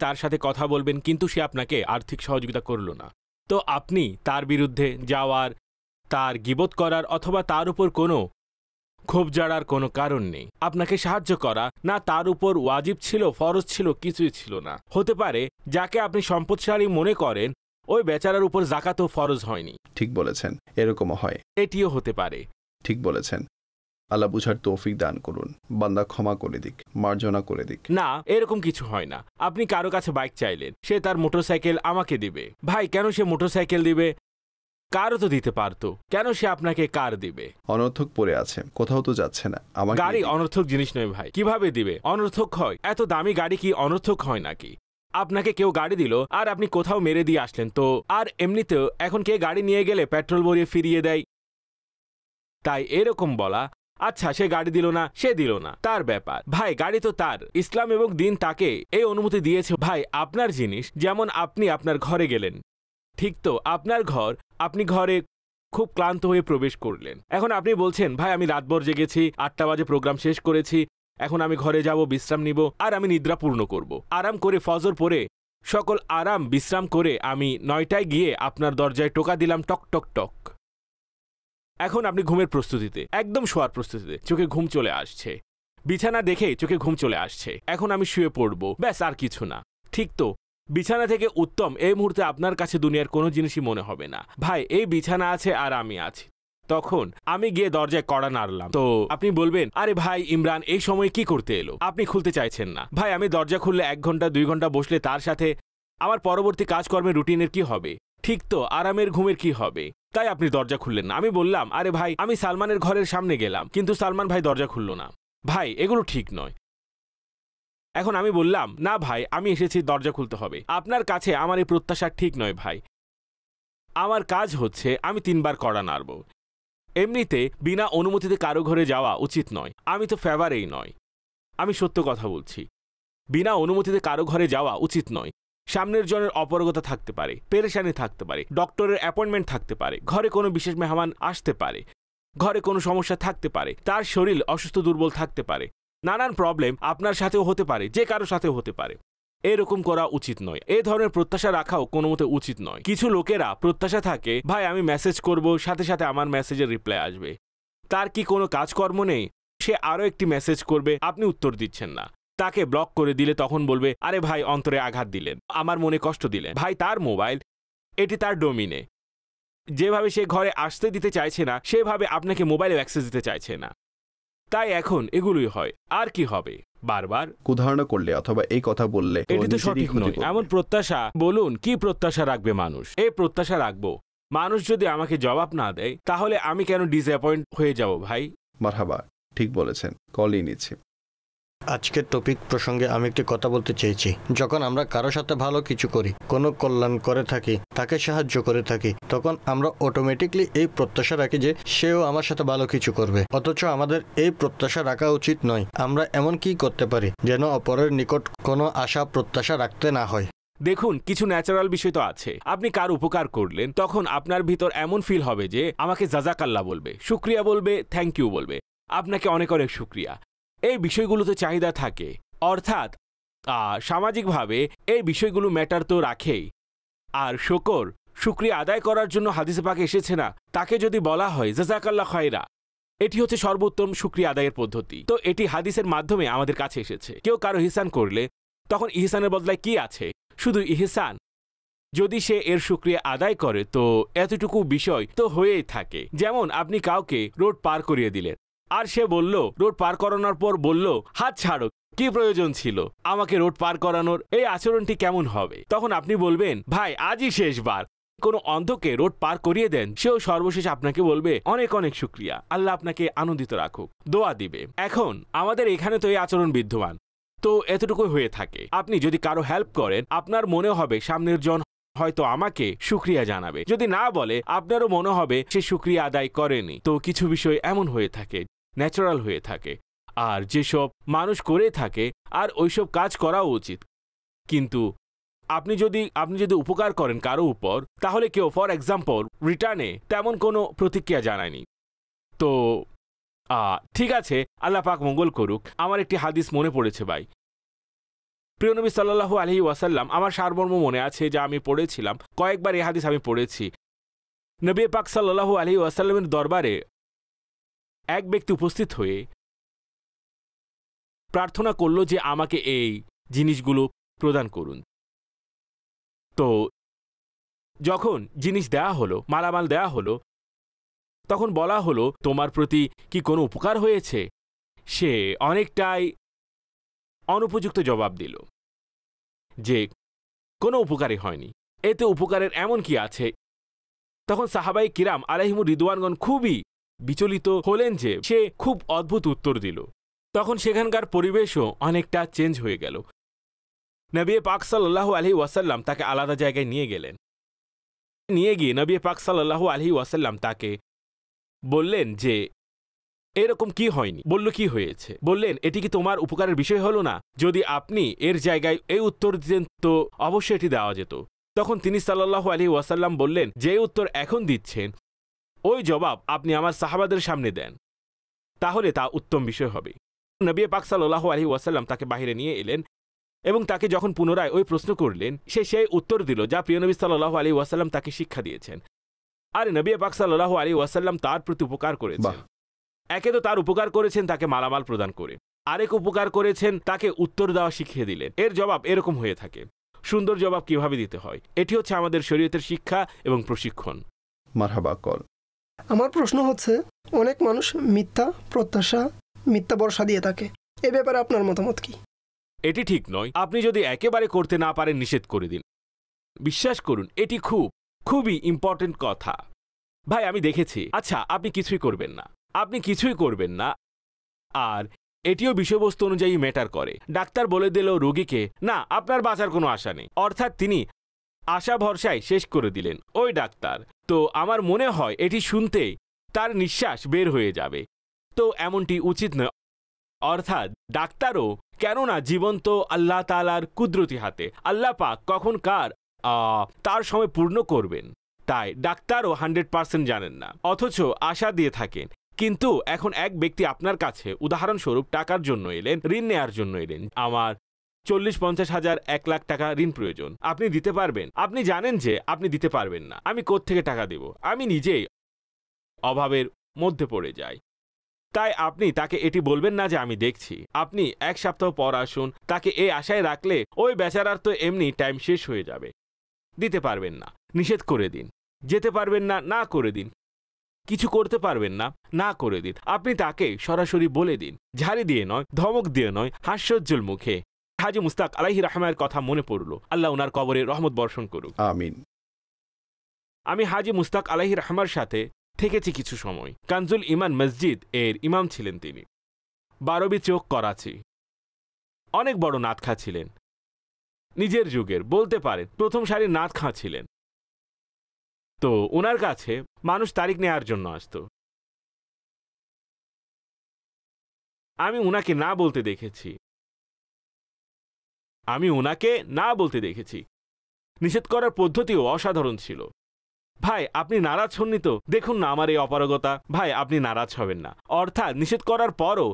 তার সাথে কথা বলবেন, কিন্তু সে আপনাকে আর্থিক সহযোগিতা করল না। তো আপনি তার বিরুদ্ধে যাওয়ার, তার গীবত করার অথবা তার উপর কোনো ক্ষোভ জাড়ার কোনো কারণ নেই। আপনাকে সাহায্য করা না তার উপর ওয়াজিব ছিল, ফরজ ছিল, কিছুই ছিল না। হতে পারে যাকে আপনি সম্পদশালী মনে করেন ওই বেচারার উপর যাকাতও ফরজ হয়নি। ঠিক বলেছেন, এরকমও হয়। এটিও হতে পারে। ঠিক বলেছেন। আল্লাহ বুঝার তৌফিক দান করুন। বান্দা ক্ষমা করে দিক, মার্জনা করে দিক। না, এরকম কিছু হয় না। আপনি কারো কাছে বাইক চাইলেন, সে তার মোটরসাইকেল আমাকে দিবে। ভাই, কেন সে মোটরসাইকেল দিবে? কারও তো দিতে পারতো, কেন সে আপনাকে কার দিবে? অনর্থক পড়ে আছে, কোথাও তো যাচ্ছে না। আমার গাড়ি অনর্থক জিনিস নয় ভাই, কিভাবে দিবে? অনর্থক হয়? এত দামি গাড়ি কি অনর্থক হয় নাকি? আপনাকে কেউ গাড়ি দিল আর আপনি কোথাও মেরে দিয়ে আসলেন, তো আর এমনিতেও এখন কে গাড়ি নিয়ে গেলে পেট্রোল ভরিয়ে ফিরিয়ে দেয়। তাই এরকম বলা, আচ্ছা সে গাড়ি দিল না, সে দিল না, তার ব্যাপার। ভাই, গাড়ি তো তার, ইসলাম এবং দিন তাকে এই অনুমতি দিয়েছে। ভাই, আপনার জিনিস, যেমন আপনি আপনার ঘরে গেলেন, ঠিক তো আপনার ঘর, আপনি ঘরে খুব ক্লান্ত হয়ে প্রবেশ করলেন। এখন আপনি বলছেন ভাই আমি রাতভর জেগেছি, 8টা বাজে প্রোগ্রাম শেষ করেছি, এখন আমি ঘরে যাব, বিশ্রাম নিব আর আমি নিদ্রা পূর্ণ করব। আরাম করে ফজর পরে সকল আরাম বিশ্রাম করে আমি 9টায় গিয়ে আপনার দরজায় টোকা দিলাম, টক টক টক। এখন আপনি ঘুমের প্রস্তুতিতে, একদম শোয়ার প্রস্তুতিতে, চোখে ঘুম চলে আসছে, বিছানা দেখে চোখে ঘুম চলে আসছে, এখন আমি শুয়ে পড়ব, ব্যাস, আর কিছু না। ঠিক তো? বিছানা থেকে উত্তম এই মুহূর্তে আপনার কাছে দুনিয়ার কোনো জিনিসই মনে হবে না। ভাই, এই বিছানা আছে আর আমি আছি। তখন আমি গিয়ে দরজায় কড়া নাড়লাম, তো আপনি বলবেন আরে ভাই ইমরান এই সময় কি করতে এলো? আপনি খুলতে চাইছেন না। ভাই, আমি দরজা খুললে 1 ঘন্টা 2 ঘন্টা বসলে তার সাথে আমার পরবর্তী কাজকর্মের রুটিনের কি হবে? ঠিক তো? আরামের ঘুমের কি হবে? তাই আপনি দরজা খুললেন না। আমি বললাম আরে ভাই আমি সালমানের ঘরের সামনে গেলাম, কিন্তু সালমান ভাই দরজা খুলল না। ভাই, এগুলো ঠিক নয়। এখন আমি বললাম না ভাই, আমি এসেছি, দরজা খুলতে হবে। আপনার কাছে আমার এই প্রত্যাশা ঠিক নয় ভাই। আমার কাজ হচ্ছে আমি 3 বার কড়া নাড়ব। এমনিতে বিনা অনুমতিতে কারো ঘরে যাওয়া উচিত নয়। আমি তো ফেভারেই নয়, আমি সত্য কথা বলছি। বিনা অনুমতিতে কারো ঘরে যাওয়া উচিত নয়। সামনের জনের অপারগতা থাকতে পারে, পেরেশানি থাকতে পারে, ডক্টরের অ্যাপয়েন্টমেন্ট থাকতে পারে, ঘরে কোনো বিশেষ মেহমান আসতে পারে, ঘরে কোনো সমস্যা থাকতে পারে, তার শরীর অসুস্থ দুর্বল থাকতে পারে, নানান প্রবলেম আপনার সাথেও হতে পারে, যে কারো সাথেও হতে পারে। এরকম করা উচিত নয়। এই ধরনের প্রত্যাশা রাখাও কোনো মতে উচিত নয়। কিছু লোকেরা প্রত্যাশা থাকে ভাই আমি মেসেজ করব, সাথে সাথে আমার মেসেজের রিপ্লাই আসবে। তার কি কোনো কাজকর্ম নেই? সে আরও একটি মেসেজ করবে, আপনি উত্তর দিচ্ছেন না। তাকে ব্লক করে দিলে তখন বলবে আরে ভাই অন্তরে আঘাত দিলেন, আমার মনে কষ্ট দিলেন। ভাই, তার মোবাইল, এটি তার ডোমিনে। যেভাবে সে ঘরে আসতে দিতে চাইছে না, সেভাবে আপনাকে মোবাইলে অ্যাক্সেস দিতে চাইছে না। তাই এখন এগুলোই হয়। আর কি হবে? বারবার কুধারণা করলে অথবা এই কথা বললে এটি তো সঠিক নয়। এমন প্রত্যাশা, বলুন কি প্রত্যাশা রাখবে মানুষ? এই প্রত্যাশা রাখবো মানুষ যদি আমাকে জবাব না দেয় তাহলে আমি কেন ডিসঅ্যাপয়েন্ট হয়ে যাব? ভাই মারহাবা, ঠিক বলেছেন, কলই নিচ্ছি। আজকের টপিক প্রসঙ্গে আমি একটি কথা বলতে চেয়েছি। যখন আমরা কারো সাথে ভালো কিছু করি, কোনো কল্যাণ করে থাকি, তাকে সাহায্য করে থাকি, তখন আমরা অটোমেটিকলি এই প্রত্যাশা রাখি যে সেও আমার সাথে ভালো কিছু করবে। অথচ আমাদের এই প্রত্যাশা রাখা উচিত নয়। আমরা এমন কি করতে পারি যেন অপরের নিকট কোনো আশা প্রত্যাশা রাখতে না হয়? দেখুন, কিছু ন্যাচারাল বিষয় তো আছে। আপনি কার উপকার করলেন, তখন আপনার ভিতর এমন ফিল হবে যে আমাকে জাজাকাল্লাহ বলবে, শুক্রিয়া বলবে, থ্যাংক ইউ বলবে, আপনাকে অনেক অনেক শুক্রিয়া। এই বিষয়গুলোতে চাহিদা থাকে, অর্থাৎ সামাজিকভাবে এই বিষয়গুলো ম্যাটার তো রাখেই। আর শুক্রিয়া আদায় করার জন্য হাদিসে পাকে এসেছে না, তাকে যদি বলা হয় জাযাকাল্লাহ খায়রা, এটি হচ্ছে সর্বোত্তম শুকরিয়া আদায়ের পদ্ধতি। তো এটি হাদিসের মাধ্যমে আমাদের কাছে এসেছে। কেউ কারো ইহসান করলে তখন ইহসানের বদলায় কি আছে? শুধু ইহসান। যদি সে এর শুকরিয়া আদায় করে তো এতটুকু বিষয় তো হয়েই থাকে। যেমন আপনি কাউকে রোড পার করিয়ে দিলেন, আর সে বলল, রোড পার করানোর পর বলল হাত ছাড়ো, কি প্রয়োজন ছিল আমাকে রোড পার করানোর? এই আচরণটি কেমন হবে? তখন আপনি বলবেন, ভাই আজই শেষবার। কোনো অন্ধকে রোড পার করিয়ে দেন, সেও সর্বশেষ আপনাকে বলবে অনেক অনেক শুক্রিয়া, আল্লাহ আপনাকে আনন্দিত রাখুক, দোয়া দিবে। এখন আমাদের এখানে তো এই আচরণ বিদ্যমান, তো এতটুকু হয়ে থাকে। আপনি যদি কারো হেল্প করেন, আপনার মনে হবে সামনের জন হয়তো আমাকে শুক্রিয়া জানাবে। যদি না বলে, আপনারও মনে হবে সে শুক্রিয়া আদায় করেনি। তো কিছু বিষয় এমন হয়ে থাকে, ন্যাচারাল হয়ে থাকে। আর যেসব মানুষ করে থাকে, আর ওইসব কাজ করা উচিত। কিন্তু আপনি যদি উপকার করেন কারো উপর, তাহলে কেউ ফর এক্সাম্পল রিটার্নে তেমন কোনো প্রতিক্রিয়া জানায়নি। তো ঠিক আছে, আল্লাহ পাক মঙ্গল করুক। আমার একটি হাদিস মনে পড়েছে ভাই। প্রিয় নবী সাল্লাল্লাহু আলাইহি ওয়াসাল্লাম, আমার সারমর্ম মনে আছে যা আমি পড়েছিলাম, কয়েকবার এই হাদিস আমি পড়েছি। নবী পাক সাল্লাল্লাহু আলাইহি ওয়াসাল্লামের দরবারে এক ব্যক্তি উপস্থিত হয়ে প্রার্থনা করল যে আমাকে এই জিনিসগুলো প্রদান করুন। তো যখন জিনিস দেয়া হলো, মালামাল দেয়া হলো, তখন বলা হলো তোমার প্রতি কি কোনো উপকার হয়েছে? সে অনেকটাই অনুপযুক্ত জবাব দিল যে কোনো উপকারই হয়নি, এতে উপকারের এমন কি আছে? তখন সাহাবাই কিরাম আলাইহিমুর রিদওয়ানগণ খুবই বিচলিত হলেন যে সে খুব অদ্ভুত উত্তর দিল। তখন সেখানকার পরিবেশও অনেকটা চেঞ্জ হয়ে গেল। নবী পাক সাল্লাল্লাহু আলাইহি ওয়াসাল্লাম তাকে আলাদা জায়গায় নিয়ে গেলেন। নিয়ে গিয়ে নবী পাক সাল্লাল্লাহু আলাইহি ওয়াসাল্লাম তাকে বললেন যে এরকম কি হয়নি? বলল কি হয়েছে? বললেন এটি কি তোমার উপকারের বিষয় হলো না? যদি আপনি এর জায়গায় এই উত্তর দিতেন তো অবশ্যই এটি দেওয়া যেত। তখন তিনি সাল্লাল্লাহু আলাইহি ওয়াসাল্লাম বললেন, যে উত্তর এখন দিচ্ছেন ওই জবাব আপনি আমার সাহাবাদের সামনে দেন, তাহলে তা উত্তম বিষয় হবে। নবী পাক সাল্লাল্লাহু আলাইহি ওয়াসাল্লাম তাকে বাইরে নিয়ে এলেন এবং তাকে যখন পুনরায় ওই প্রশ্ন করলেন, সে সেই উত্তর দিল যা প্রিয় নবী সাল্লাল্লাহু আলাইহি ওয়াসাল্লাম তাকে শিক্ষা দিয়েছেন। আর নবী পাক সাল্লাল্লাহু আলাইহি ওয়াসাল্লাম তার প্রতি উপকার করেছেন। একে তো তার উপকার করেছেন তাকে মালামাল প্রদান করে, আরেক উপকার করেছেন তাকে উত্তর দেওয়া শিখিয়ে দিলেন। এর জবাব এরকম হয়ে থাকে। সুন্দর জবাব কিভাবে দিতে হয়, এটি হচ্ছে আমাদের শরীয়তের শিক্ষা এবং প্রশিক্ষণ। মারহাবা কল। আমার প্রশ্ন হচ্ছে, অনেক মানুষ মিথ্যা প্রত্যাশা, মিথ্যা ভরসা দিয়ে থাকে, এ ব্যাপারে আপনার মতামত কি? এটি ঠিক নয়। আপনি যদি একেবারে করতে না পারেন, নিষেধ করে দিন। বিশ্বাস করুন, এটি খুবই ইম্পর্টেন্ট কথা। ভাই আমি দেখেছি, আচ্ছা আপনি কিছুই করবেন না, আপনি কিছুই করবেন না, আর এটিও বিষয়বস্তু অনুযায়ী ম্যাটার করে। ডাক্তার বলে দিল রোগীকে, না আপনার বাঁচার কোনো আশা নেই, অর্থাৎ তিনি আশা ভরসায় শেষ করে দিলেন ওই ডাক্তার। তো আমার মনে হয় এটি শুনতেই তার নিঃশ্বাস বের হয়ে যাবে। তো এমনটি উচিত নয়। অর্থাৎ ডাক্তারও, কেননা জীবন তো আল্লাহ তাআলার কুদরতি হাতে, আল্লাহ পাক কখন কার তার সময় পূর্ণ করবেন, তাই ডাক্তারও 100% জানেন না, অথচ আশা দিয়ে থাকেন। কিন্তু এখন এক ব্যক্তি আপনার কাছে উদাহরণস্বরূপ টাকার জন্য এলেন, ঋণ নেয়ার জন্য এলেন, আমার 40-50 হাজার 1 লাখ টাকা ঋণ প্রয়োজন, আপনি দিতে পারবেন? আপনি জানেন যে আপনি দিতে পারবেন না। আমি কোত্থেকে টাকা দেব? আমি নিজেই অভাবের মধ্যে পড়ে যাই। তাই আপনি তাকে এটি বলবেন না যে আমি দেখছি। আপনি 1 সপ্তাহ পর আসুন, তাকে এই আশায় রাখলে ওই বেচারার তো এমনি টাইম শেষ হয়ে যাবে। দিতে পারবেন না, নিষেধ করে দিন। যেতে পারবেন না, না করে দিন। কিছু করতে পারবেন না, না করে দিন। আপনি তাকে সরাসরি বলে দিন, ঝাড়ি দিয়ে নয়, ধমক দিয়ে নয়, হাস্যোজ্জ্বল মুখে। হাজী মুস্তাক আলাইহি রাহমার কথা মনে পড়ল, আল্লাহ ওনার কবরে রহমত বর্ষণ করুক, আমিন। আমি হাজী মুস্তাক আলাইহি রাহমার সাথে থেকেছি কিছু সময়। কানজুল ইমান মসজিদ এর ইমাম ছিলেন তিনি। 12 চোখ, করাচি। অনেক বড় নাত খা ছিলেন, নিজের যুগের বলতে পারেন প্রথম সারির নাত খা ছিলেন। তো ওনার কাছে মানুষ তারিখ নেয়ার জন্য আসতো। আমি উনাকে না বলতে দেখেছি। নিষেধ করার পদ্ধতিও অসাধারণ ছিল। ভাই আপনি নারাজ হননি তো? দেখুন না আমার এই অপারগতা। ভাই আপনি নারাজ হবেন না। অর্থাৎ নিষেধ করার পরও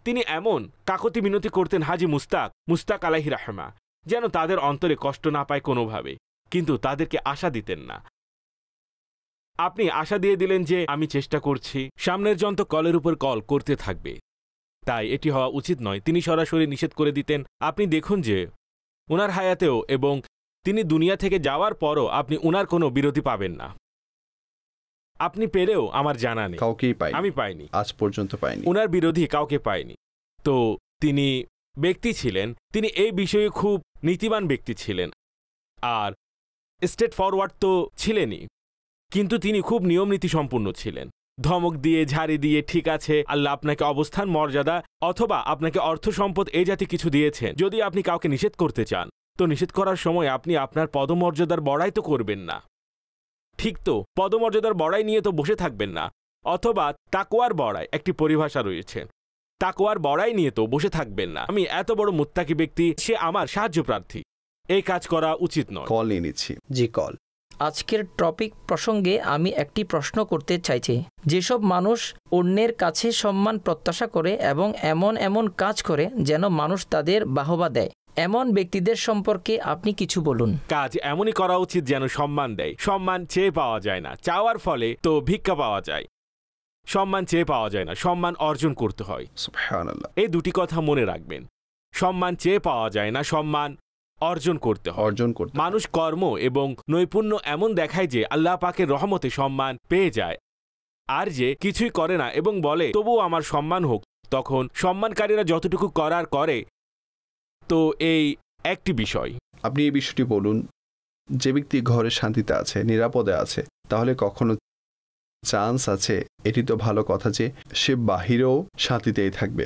তিনি এমন কাকতি মিনতি করতেন হাজী মুস্তাক আলাইহি রাহমা, যেন তাদের অন্তরে কষ্ট না পায় কোনোভাবে, কিন্তু তাদেরকে আশা দিতেন না। আপনি আশা দিয়ে দিলেন যে আমি চেষ্টা করছি, সামনের যন্ত্র কলের উপর কল করতে থাকবে, তাই এটি হওয়া উচিত নয়। তিনি সরাসরি নিষেধ করে দিতেন। আপনি দেখুন যে ওনার হায়াতেও এবং তিনি দুনিয়া থেকে যাওয়ার পরও আপনি ওনার কোনো বিরোধী পাবেন না। আপনি পেলেও আমার জানা নেই, কাউকেই পাইনি, আমি পাইনি, আজ পর্যন্ত পাইনি, ওনার বিরোধী কাউকে পাইনি। তো তিনি ব্যক্তি ছিলেন, তিনি এই বিষয়ে খুব নীতিবান ব্যক্তি ছিলেন। আর স্ট্রেট ফরওয়ার্ড তো ছিলেনই, কিন্তু তিনি খুব নিয়মনীতি সম্পূর্ণ ছিলেন। ধমক দিয়ে, ঝাড়ি দিয়ে, ঠিক আছে আল্লাহ আপনাকে অবস্থান, মর্যাদা অথবা আপনাকে অর্থ সম্পদ এই জাতীয় কিছু দিয়েছেন, যদি আপনি কাউকে নিষেধ করতে চান তো নিষেধ করার সময় আপনি আপনার পদমর্যাদার বড়াই তো করবেন না, ঠিক তো? পদমর্যাদার বড়াই নিয়ে তো বসে থাকবেন না। অথবা তাকওয়ার বড়াই, একটি পরিভাষা রয়েছে, তাকওয়ার বড়াই নিয়ে তো বসে থাকবেন না। আমি এত বড় মুত্তাকি ব্যক্তি, সে আমার সাহায্য প্রার্থী, এই কাজ করা উচিত নয়। কল নিয়ে নিচ্ছি। জি কল। আজকের টপিক প্রসঙ্গে আমি একটি প্রশ্ন করতে চাইছি। যেসব মানুষ অন্যের কাছে সম্মান প্রত্যাশা করে এবং এমন এমন কাজ করে যেন মানুষ তাদের বাহবা দেয়, এমন ব্যক্তিদের সম্পর্কে আপনি কিছু বলুন। কাজ এমনই করা উচিত যেন সম্মান দেয়। সম্মান চেয়ে পাওয়া যায় না, চাওয়ার ফলে তো ভিক্ষা পাওয়া যায়। সম্মান চেয়ে পাওয়া যায় না, সম্মান অর্জন করতে হয়। সুবহানাল্লাহ। এই দুটি কথা মনে রাখবেন। সম্মান চেয়ে পাওয়া যায় না, সম্মান অর্জন করতে হয়। অর্জন করতে মানুষ কর্ম এবং নৈপুণ্য এমন দেখায় যে আল্লাহ পাকের রহমতে সম্মান পেয়ে যায়, আর যে কিছুই করে না এবং বলে তবুও আমার সম্মান হোক, তখন সম্মানকারীরা যতটুকু করার করে। তো এই একটি বিষয়। আপনি এই বিষয়টি বলুন, যে ব্যক্তি ঘরে শান্তিতে আছে, নিরাপদে আছে, তাহলে কখনো চান্স আছে, এটি তো ভালো কথা যে সে বাহিরেও শান্তিতেই থাকবে,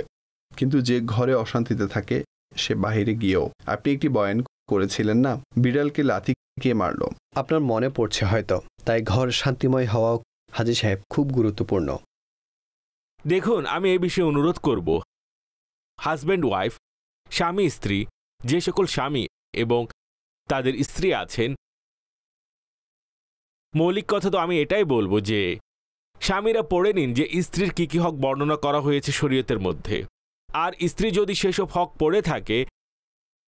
কিন্তু যে ঘরে অশান্তিতে থাকে সে বাহিরে গিয়েও। আপনি একটি বয়ান করেছিলেন না, বিড়ালকে লাথি কে মারলো? আপনার মনে পড়ছে হয়তো, তাই ঘর শান্তিময় হওয়া হাজী সাহেব খুব গুরুত্বপূর্ণ। দেখুন, আমি এই বিষয়ে অনুরোধ করব, হাজব্যান্ড ওয়াইফ, স্বামী স্ত্রী, যে সকল স্বামী এবং তাদের স্ত্রী আছেন, মৌলিক কথা তো আমি এটাই বলবো যে স্বামীরা পড়ে নিন যে স্ত্রীর কি কি হক বর্ণনা করা হয়েছে শরীয়তের মধ্যে। আর স্ত্রী যদি সেসব হক পড়ে থাকে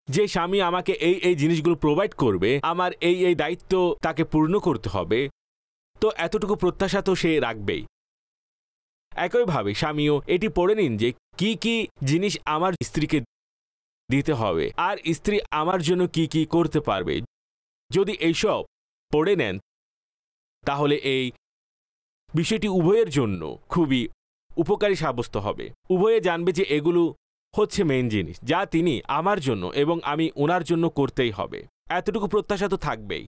যে স্বামী আমাকে এই এই জিনিসগুলো প্রোভাইড করবে, আমার এই এই দায়িত্ব তাকে পূর্ণ করতে হবে, তো এতটুকু প্রত্যাশা তো সে রাখবেই। একইভাবে স্বামীও এটি পড়ে নিন যে কি কি জিনিস আমার স্ত্রীকে দিতে হবে আর স্ত্রী আমার জন্য কি কি করতে পারবে। যদি এইসব পড়ে নেন তাহলে এই বিষয়টি উভয়ের জন্য খুবই উপকারী সাব্যস্ত হবে। উভয়ে জানবে যে এগুলো হচ্ছে মেইন জিনিস যা তিনি আমার জন্য এবং আমি ওনার জন্য করতেই হবে, এতটুকু প্রত্যাশা তো থাকবেই।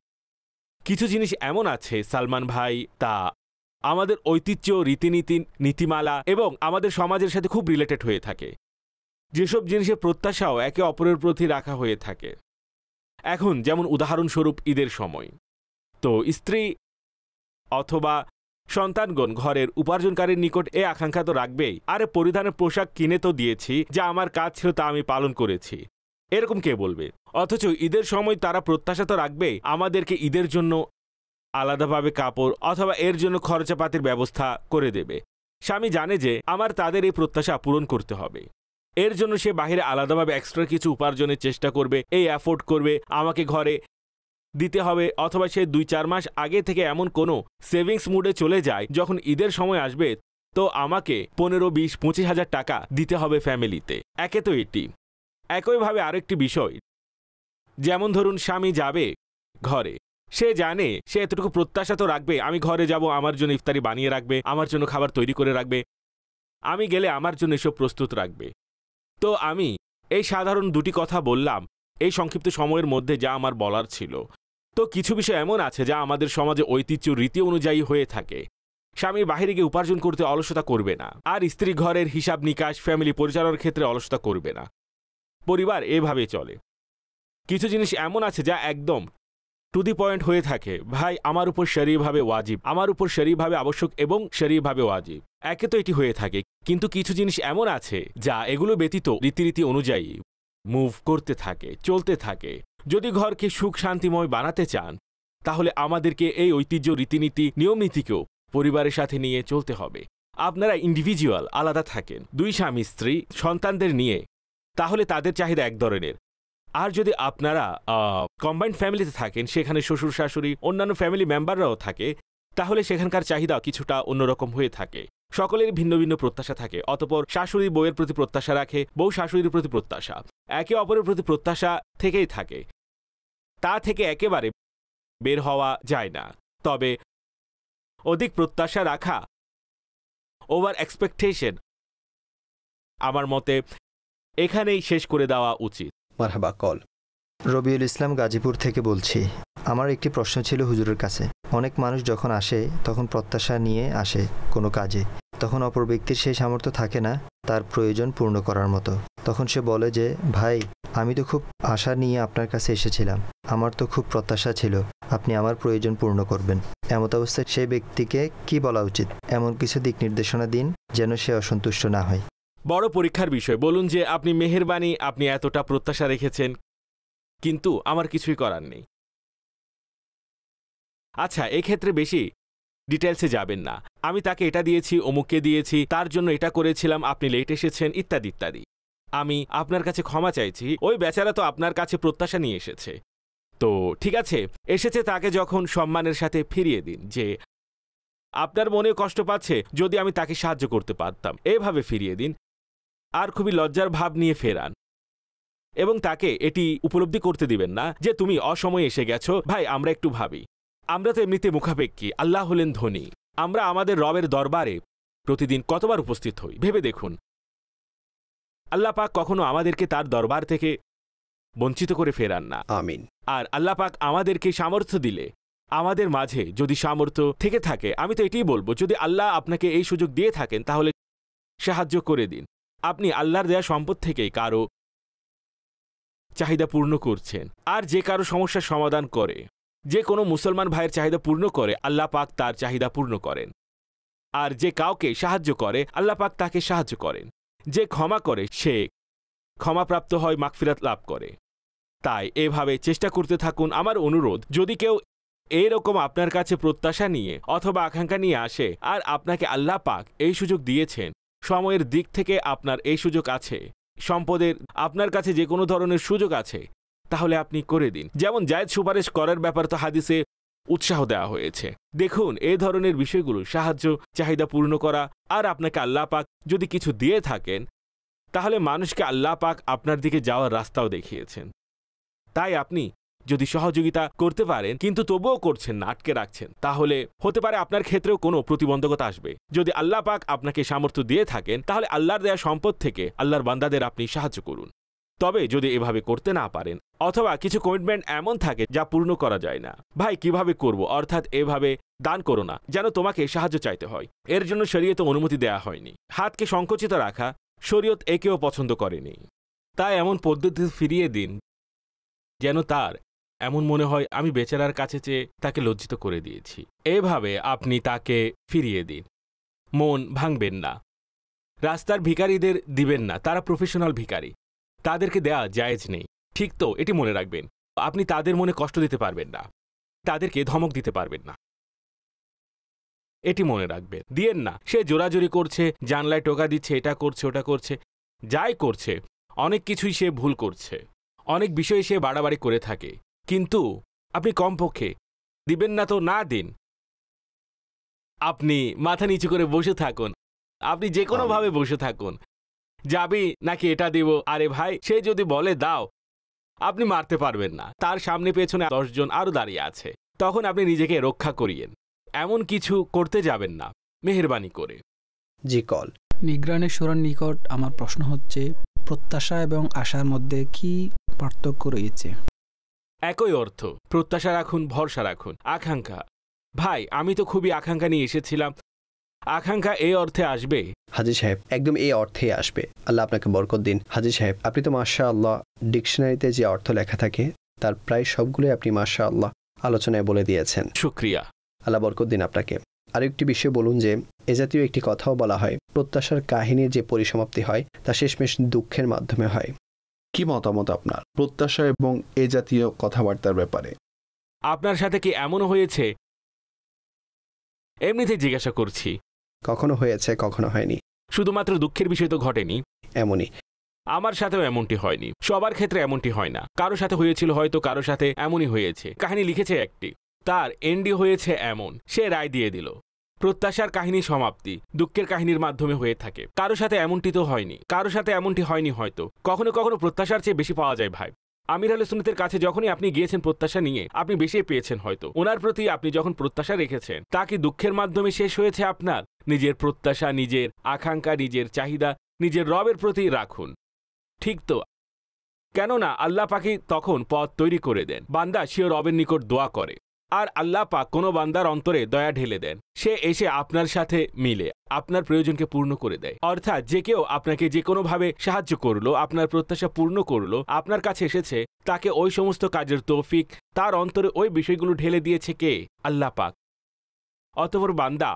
কিছু জিনিস এমন আছে সালমান ভাই, তা আমাদের ঐতিহ্য, রীতিনীতি, নীতিমালা এবং আমাদের সমাজের সাথে খুব রিলেটেড হয়ে থাকে, যেসব জিনিসের প্রত্যাশাও একে অপরের প্রতি রাখা হয়ে থাকে। এখন যেমন উদাহরণস্বরূপ ঈদের সময় তো স্ত্রী অথবা সন্তানগণ ঘরের উপার্জনকারীর নিকট এ আকাঙ্ক্ষা তো রাখবেই, আরে পরিধানের পোশাক কিনে তো দিয়েছি, যা আমার কাজ ছিল তা আমি পালন করেছি, এরকম কে বলবে? অথচ ঈদের সময় তারা প্রত্যাশা তো রাখবেই আমাদেরকে ঈদের জন্য আলাদাভাবে কাপড় অথবা এর জন্য খরচাপাতির ব্যবস্থা করে দেবে। স্বামী জানে যে আমার তাদের এই প্রত্যাশা পূরণ করতে হবে, এর জন্য সে বাহিরে আলাদাভাবে এক্সট্রা কিছু উপার্জনের চেষ্টা করবে, এই অ্যাফোর্ড করবে, আমাকে ঘরে দিতে হবে। অথবা সে 2-4 মাস আগে থেকে এমন কোনো সেভিংস মুডে চলে যায়, যখন ঈদের সময় আসবে তো আমাকে 15, 20, 25 হাজার টাকা দিতে হবে ফ্যামিলিতে। একে তো এটি। একইভাবে আরেকটি বিষয়, যেমন ধরুন স্বামী যাবে ঘরে, সে জানে সে এতটুকু প্রত্যাশা তো রাখবে আমি ঘরে যাব, আমার জন্য ইফতারি বানিয়ে রাখবে, আমার জন্য খাবার তৈরি করে রাখবে, আমি গেলে আমার জন্য এসব প্রস্তুত রাখবে। তো আমি এই সাধারণ দুটি কথা বললাম এই সংক্ষিপ্ত সময়ের মধ্যে যা আমার বলার ছিল। তো কিছু বিষয় এমন আছে যা আমাদের সমাজে ঐতিহ্য রীতি অনুযায়ী হয়ে থাকে। স্বামী বাহিরে গিয়ে উপার্জন করতে অলসতা করবে না, আর স্ত্রী ঘরের হিসাব নিকাশ, ফ্যামিলি পরিচালনার ক্ষেত্রে অলসতা করবে না। পরিবার এভাবে চলে। কিছু জিনিস এমন আছে যা একদম টু দি পয়েন্ট হয়ে থাকে, ভাই আমার উপর শরীয়ভাবে ওয়াজিব, আমার উপর শরীয়ভাবে আবশ্যক এবং শরীয়ভাবে ওয়াজিব, একে তো এটি হয়ে থাকে। কিন্তু কিছু জিনিস এমন আছে যা এগুলো ব্যতীত রীতিনীতি অনুযায়ী মুভ করতে থাকে, চলতে থাকে। যদি ঘরকে সুখ শান্তিময় বানাতে চান তাহলে আমাদেরকে এই ঐতিহ্য, রীতিনীতি, নিয়মনীতিকেও পরিবারের সাথে নিয়ে চলতে হবে। আপনারা ইন্ডিভিজুয়াল আলাদা থাকেন, 2 স্বামী স্ত্রী সন্তানদের নিয়ে, তাহলে তাদের চাহিদা এক ধরনের। আর যদি আপনারা কম্বাইন্ড ফ্যামিলিতে থাকেন, সেখানে শ্বশুর শাশুড়ি অন্যান্য ফ্যামিলি মেম্বাররাও থাকে, তাহলে সেখানকার চাহিদা কিছুটা অন্যরকম হয়ে থাকে। সকলের ভিন্ন ভিন্ন প্রত্যাশা থাকে। অতঃপর শাশুড়ি বউয়ের প্রতি প্রত্যাশা রাখে, বউ শাশুড়ির প্রতি প্রত্যাশা, একে অপরের প্রতি প্রত্যাশা থেকেই থাকে, তা থেকে একেবারে বের হওয়া যায় না। তবে অধিক প্রত্যাশা রাখা, ওভার এক্সপেকটেশন, আমার মতে এখানেই শেষ করে দেওয়া উচিত। মারহাবা কল। রবিউল ইসলাম গাজীপুর থেকে বলছি। আমার একটি প্রশ্ন ছিল হুজুরের কাছে। অনেক মানুষ যখন আসে তখন প্রত্যাশা নিয়ে আসে কোনো কাজে, তখন অপর ব্যক্তির সেই সামর্থ্য থাকে না তার প্রয়োজন পূর্ণ করার মতো। তখন সে বলে যে ভাই, আমি তো খুব আশা নিয়ে আপনার কাছে এসেছিলাম, আমার তো খুব প্রত্যাশা ছিল আপনি আমার প্রয়োজন পূর্ণ করবেন। এমত অবস্থায় সেই ব্যক্তিকে কি বলা উচিত? এমন কিছু দিক নির্দেশনা দিন যেন সে অসন্তুষ্ট না হয়। বড় পরীক্ষার বিষয়। বলুন যে আপনি মেহেরবানি, আপনি এতটা প্রত্যাশা রেখেছেন, কিন্তু আমার কিছুই করার নেই। আচ্ছা, এক্ষেত্রে বেশি ডিটেলসে যাবেন না। আমি তাকে এটা দিয়েছি, অমুককে দিয়েছি, তার জন্য এটা করেছিলাম, আপনি লেট এসেছেন, ইত্যাদি ইত্যাদি। আমি আপনার কাছে ক্ষমা চাইছি। ওই বেচারা তো আপনার কাছে প্রত্যাশা নিয়ে এসেছে, তো ঠিক আছে, এসেছে, তাকে যখন সম্মানের সাথে ফিরিয়ে দিন যে আপনার মনে কষ্ট পাচ্ছে, যদি আমি তাকে সাহায্য করতে পারতাম, এভাবে ফিরিয়ে দিন। আর খুবই লজ্জার ভাব নিয়ে ফেরান এবং তাকে এটি উপলব্ধি করতে দিবেন না যে তুমি অসময়ে এসে গেছো। ভাই, আমরা একটু ভাবি, আমরা তো এমনিতে মুখাপেক্ষী, আল্লাহ হলেন ধনী। আমরা আমাদের রবের দরবারে প্রতিদিন কতবার উপস্থিত হই ভেবে দেখুন। আল্লাহ পাক কখনো আমাদেরকে তার দরবার থেকে বঞ্চিত করে ফেরান না। আমিন। আর আল্লাহ পাক আমাদেরকে সামর্থ্য দিলে, আমাদের মাঝে যদি সামর্থ্য থেকে থাকে, আমি তো এটাই বলবো, যদি আল্লাহ আপনাকে এই সুযোগ দিয়ে থাকেন তাহলে সাহায্য করে দিন। আপনি আল্লাহর দেয়া সম্পদ থেকেই কারো চাহিদা পূর্ণ করছেন। আর যে কারো সমস্যার সমাধান করে, যে কোনো মুসলমান ভাইয়ের চাহিদা পূর্ণ করে, আল্লাহ পাক তার চাহিদা পূর্ণ করেন। আর যে কাউকে সাহায্য করে, আল্লাহ পাক তাকে সাহায্য করেন। যে ক্ষমা করে, সে ক্ষমাপ্রাপ্ত হয়, মাগফিরাত লাভ করে। তাই এভাবে চেষ্টা করতে থাকুন। আমার অনুরোধ, যদি কেউ এরকম আপনার কাছে প্রত্যাশা নিয়ে অথবা আকাঙ্ক্ষা নিয়ে আসে আর আপনাকে আল্লাহ পাক এই সুযোগ দিয়েছেন, সময়ের দিক থেকে আপনার এই সুযোগ আছে, সম্পদের আপনার কাছে যে কোনো ধরনের সুযোগ আছে, তাহলে আপনি করে দিন। যেমন জায়েজ সুপারিশ করার ব্যাপার তো হাদিসে উৎসাহ দেওয়া হয়েছে। দেখুন, এই ধরনের বিষয়গুলো, সাহায্য, চাহিদা পূর্ণ করা, আর আপনাকে আল্লাহ পাক যদি কিছু দিয়ে থাকেন, তাহলে মানুষকে আল্লাহ পাক আপনার দিকে যাওয়ার রাস্তাও দেখিয়েছেন। তাই আপনি যদি সহযোগিতা করতে পারেন কিন্তু তবুও করছেন না, আটকে রাখছেন, তাহলে হতে পারে আপনার ক্ষেত্রেও কোনো প্রতিবন্ধকতা আসবে। যদি আল্লাহ পাক আপনাকে সামর্থ্য দিয়ে থাকেন, তাহলে আল্লাহর দেয়া সম্পদ থেকে আল্লাহর বান্দাদের আপনি সাহায্য করুন। তবে যদি এভাবে করতে না পারেন, অথবা কিছু কমিটমেন্ট এমন থাকে যা পূর্ণ করা যায় না, ভাই কিভাবে করব, অর্থাৎ এভাবে দান করো না যেন তোমাকে সাহায্য চাইতে হয়। এর জন্য শরীয়তে অনুমতি দেয়া হয়নি। হাতকে সংকুচিত রাখা শরীয়ত একেও পছন্দ করেনি। তাই এমন পদ্ধতি ফিরিয়ে দিন যেন তার এমন মনে হয় আমি বেচারার কাছে চেয়ে তাকে লজ্জিত করে দিয়েছি। এভাবে আপনি তাকে ফিরিয়ে দিন। মন ভাঙবেন না। রাস্তার ভিখারিদের দিবেন না, তারা প্রফেশনাল ভিখারি, তাদেরকে দেয়া জায়েজ নেই। ঠিক তো, এটি মনে রাখবেন। আপনি তাদের মনে কষ্ট দিতে পারবেন না, তাদেরকে ধমক দিতে পারবেন না, এটি মনে রাখবেন। দিয়েন না। সে জোরাজোরি করছে, জানলায় টোকা দিচ্ছে, এটা করছে, ওটা করছে, যাই করছে, অনেক কিছুই সে ভুল করছে, অনেক বিষয়ে সে বাড়াবাড়ি করে থাকে, কিন্তু আপনি কমপক্ষে দিবেন না তো না দিন। আপনি মাথা নিচু করে বসে থাকুন, আপনি যে কোনোভাবে বসে থাকুন। যাবি নাকি এটা দিব, আরে ভাই, সে যদি বলে দাও, আপনি মারতে পারবেন না, তার সামনে পেছনে 10 জন আরও দাঁড়িয়ে আছে, তখন আপনি নিজেকে রক্ষা করিয়েন। এমন কিছু করতে যাবেন না, মেহেরবানি করে। জি কল। নিগরানি সূরার নিকট আমার প্রশ্ন হচ্ছে, প্রত্যাশা এবং আশার মধ্যে কি পার্থক্য রয়েছে? একই অর্থ। প্রত্যাশা রাখুন, ভরসা রাখুন। আকাঙ্ক্ষা, ভাই আমি তো খুবই আকাঙ্ক্ষা নিয়ে এসেছিলাম, আকাঙ্ক্ষা এই অর্থে আসবে। হাজী সাহেব, একদম এই অর্থে আসবে। আল্লাহ আপনাকে বরকত দিন। হাজী সাহেব, আপনি তো মাশাআল্লাহ ডিকশনারিতে যে অর্থ লেখা থাকে তার প্রায় সবগুলোই আপনি মাশাআল্লাহ আলোচনায় বলে দিয়েছেন। শুকরিয়া। আল্লাহ বরকত দিন আপনাকে। আরেকটি বিষয় বলুন যে এ জাতীয় একটি কথাও বলা হয়, প্রত্যাশার কাহিনীর যে পরিসমাপ্তি হয় তা শেষমেশ দুঃখের মাধ্যমে হয়। কি মতামত আপনার প্রত্যাশা এবং এ জাতীয় কথাবার্তার ব্যাপারে? আপনার সাথে কি এমন হয়েছে? এমনিতে জিজ্ঞাসা করছি। কখনো হয়েছে, কখনো হয়নি। শুধুমাত্র দুঃখের বিষয় তো ঘটেনি, এমনই আমার সাথেও এমনটি হয়নি। সবার ক্ষেত্রে এমনটি হয় না। কারো সাথে হয়েছিল, হয়তো কারো সাথে এমনই হয়েছে। কাহিনী লিখেছে একটি, তার এন্ডি হয়েছে এমন, সে রায় দিয়ে দিল। প্রত্যাশার কাহিনী সমাপ্তি দুঃখের কাহিনীর মাধ্যমে হয়ে থাকে। কারো সাথে এমনটি তো হয়নি, কারো সাথে এমনটি হয়নি। হয়তো কখনো কখনো প্রত্যাশার চেয়ে বেশি পাওয়া যায়। ভাই আমির আহলে সুন্নাতের কাছে যখনই আপনি গিয়েছেন প্রত্যাশা নিয়ে, আপনি বেশি পেয়েছেন। হয়তো ওনার প্রতি আপনি যখন প্রত্যাশা রেখেছেন, তা কি দুঃখের মাধ্যমে শেষ হয়েছে? আপনার নিজের প্রত্যাশা, নিজের আকাঙ্ক্ষা, নিজের চাহিদা নিজের রবের প্রতি রাখুন। ঠিক তো, কেননা আল্লাহ পাকই তখন পথ তৈরি করে দেন। বান্দা সে রবের নিকট দোয়া করে, আর আল্লাহ পাক কোনো বান্দার অন্তরে দয়া ঢেলে দেন, সে এসে আপনার সাথে মিলে আপনার প্রয়োজনকে পূর্ণ করে দেয়। অর্থাৎ যে কেউ আপনাকে যে কোনোভাবে সাহায্য করলো, আপনার প্রত্যাশা পূর্ণ করলো, আপনার কাছে এসেছে, তাকে ওই সমস্ত কাজের তৌফিক, তার অন্তরে ওই বিষয়গুলো ঢেলে দিয়েছে কে? আল্লাহ পাক। অতঃপর বান্দা,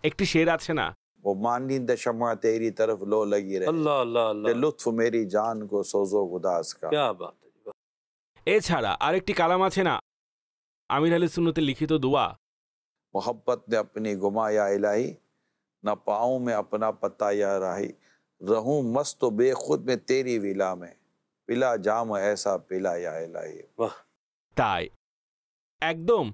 একটি শের আছে না, वो मानिंदा शम्मा तेरी तरफ लो लगी रहे, अल्लाह अल्लाह अल्लाह लुत्फ मेरी जान को सोजो गुदास का, क्या बात है। এছাড়া আরেকটি কালাম আছে না, আমির আহলে সুন্নতের লিখিত দোয়া, मोहब्बत ने अपनी गुमाया इलाही, न पाऊं में अपना पता या राही, रहूं मस्त बेखुद में तेरी विला में, पिला जाम ऐसा पिला या इलाही। वाह। তাই একদম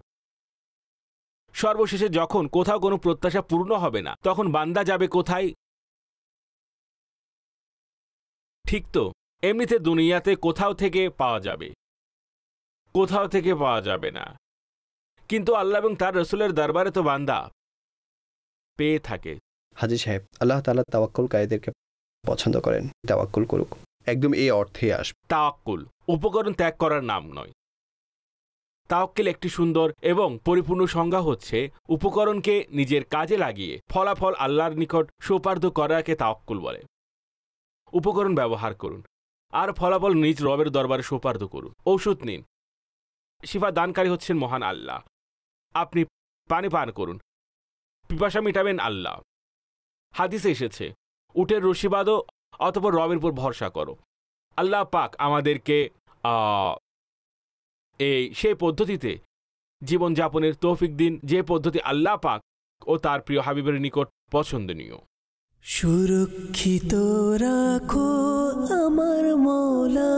সর্বশেষে যখন কোথাও কোনো প্রত্যাশা পূর্ণ হবে না, তখন বান্দা যাবে কোথায়? ঠিক তো, এমনিতে দুনিয়াতে কোথাও থেকে পাওয়া যাবে, কোথাও থেকে পাওয়া যাবে না, কিন্তু আল্লাহ এবং তার রসুলের দরবারে তো বান্দা পেয়ে থাকে। হাজী সাহেব, আল্লাহ তাআলা তাওয়াক্কুলকারীদেরকে পছন্দ করেন, তাওয়াক্কুল করুক। একদম এই অর্থে আসবে। তাওয়াক্কুল উপকরণ ত্যাগ করার নাম নয়। তাওয়াক্কুল একটি সুন্দর এবং পরিপূর্ণ সংজ্ঞা হচ্ছে উপকরণকে নিজের কাজে লাগিয়ে ফলাফল আল্লাহর নিকট সোপার্দ করাকে তাওয়াক্কুল বলে। উপকরণ ব্যবহার করুন আর ফলাফল নিজ রবের দরবারে সোপার্দ করুন। ঔষধ নিন, শিফা দানকারী হচ্ছেন মহান আল্লাহ। আপনি পানি পান করুন, পিপাসা মিটাবেন আল্লাহ। হাদিসে এসেছে, উটের রশি বাঁধো অতঃপর রবের উপর ভরসা করো। আল্লাহ পাক আমাদেরকে সেই পদ্ধতিতে জীবনযাপনের তৌফিক দিন, যে পদ্ধতি আল্লাহ পাক ও তার প্রিয় হাবিবের নিকট পছন্দনীয়। সুরক্ষিত রাখো আমার মৌলা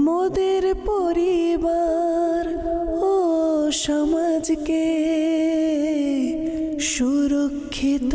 মোদের পরিবার ও সমাজকে, সুরক্ষিত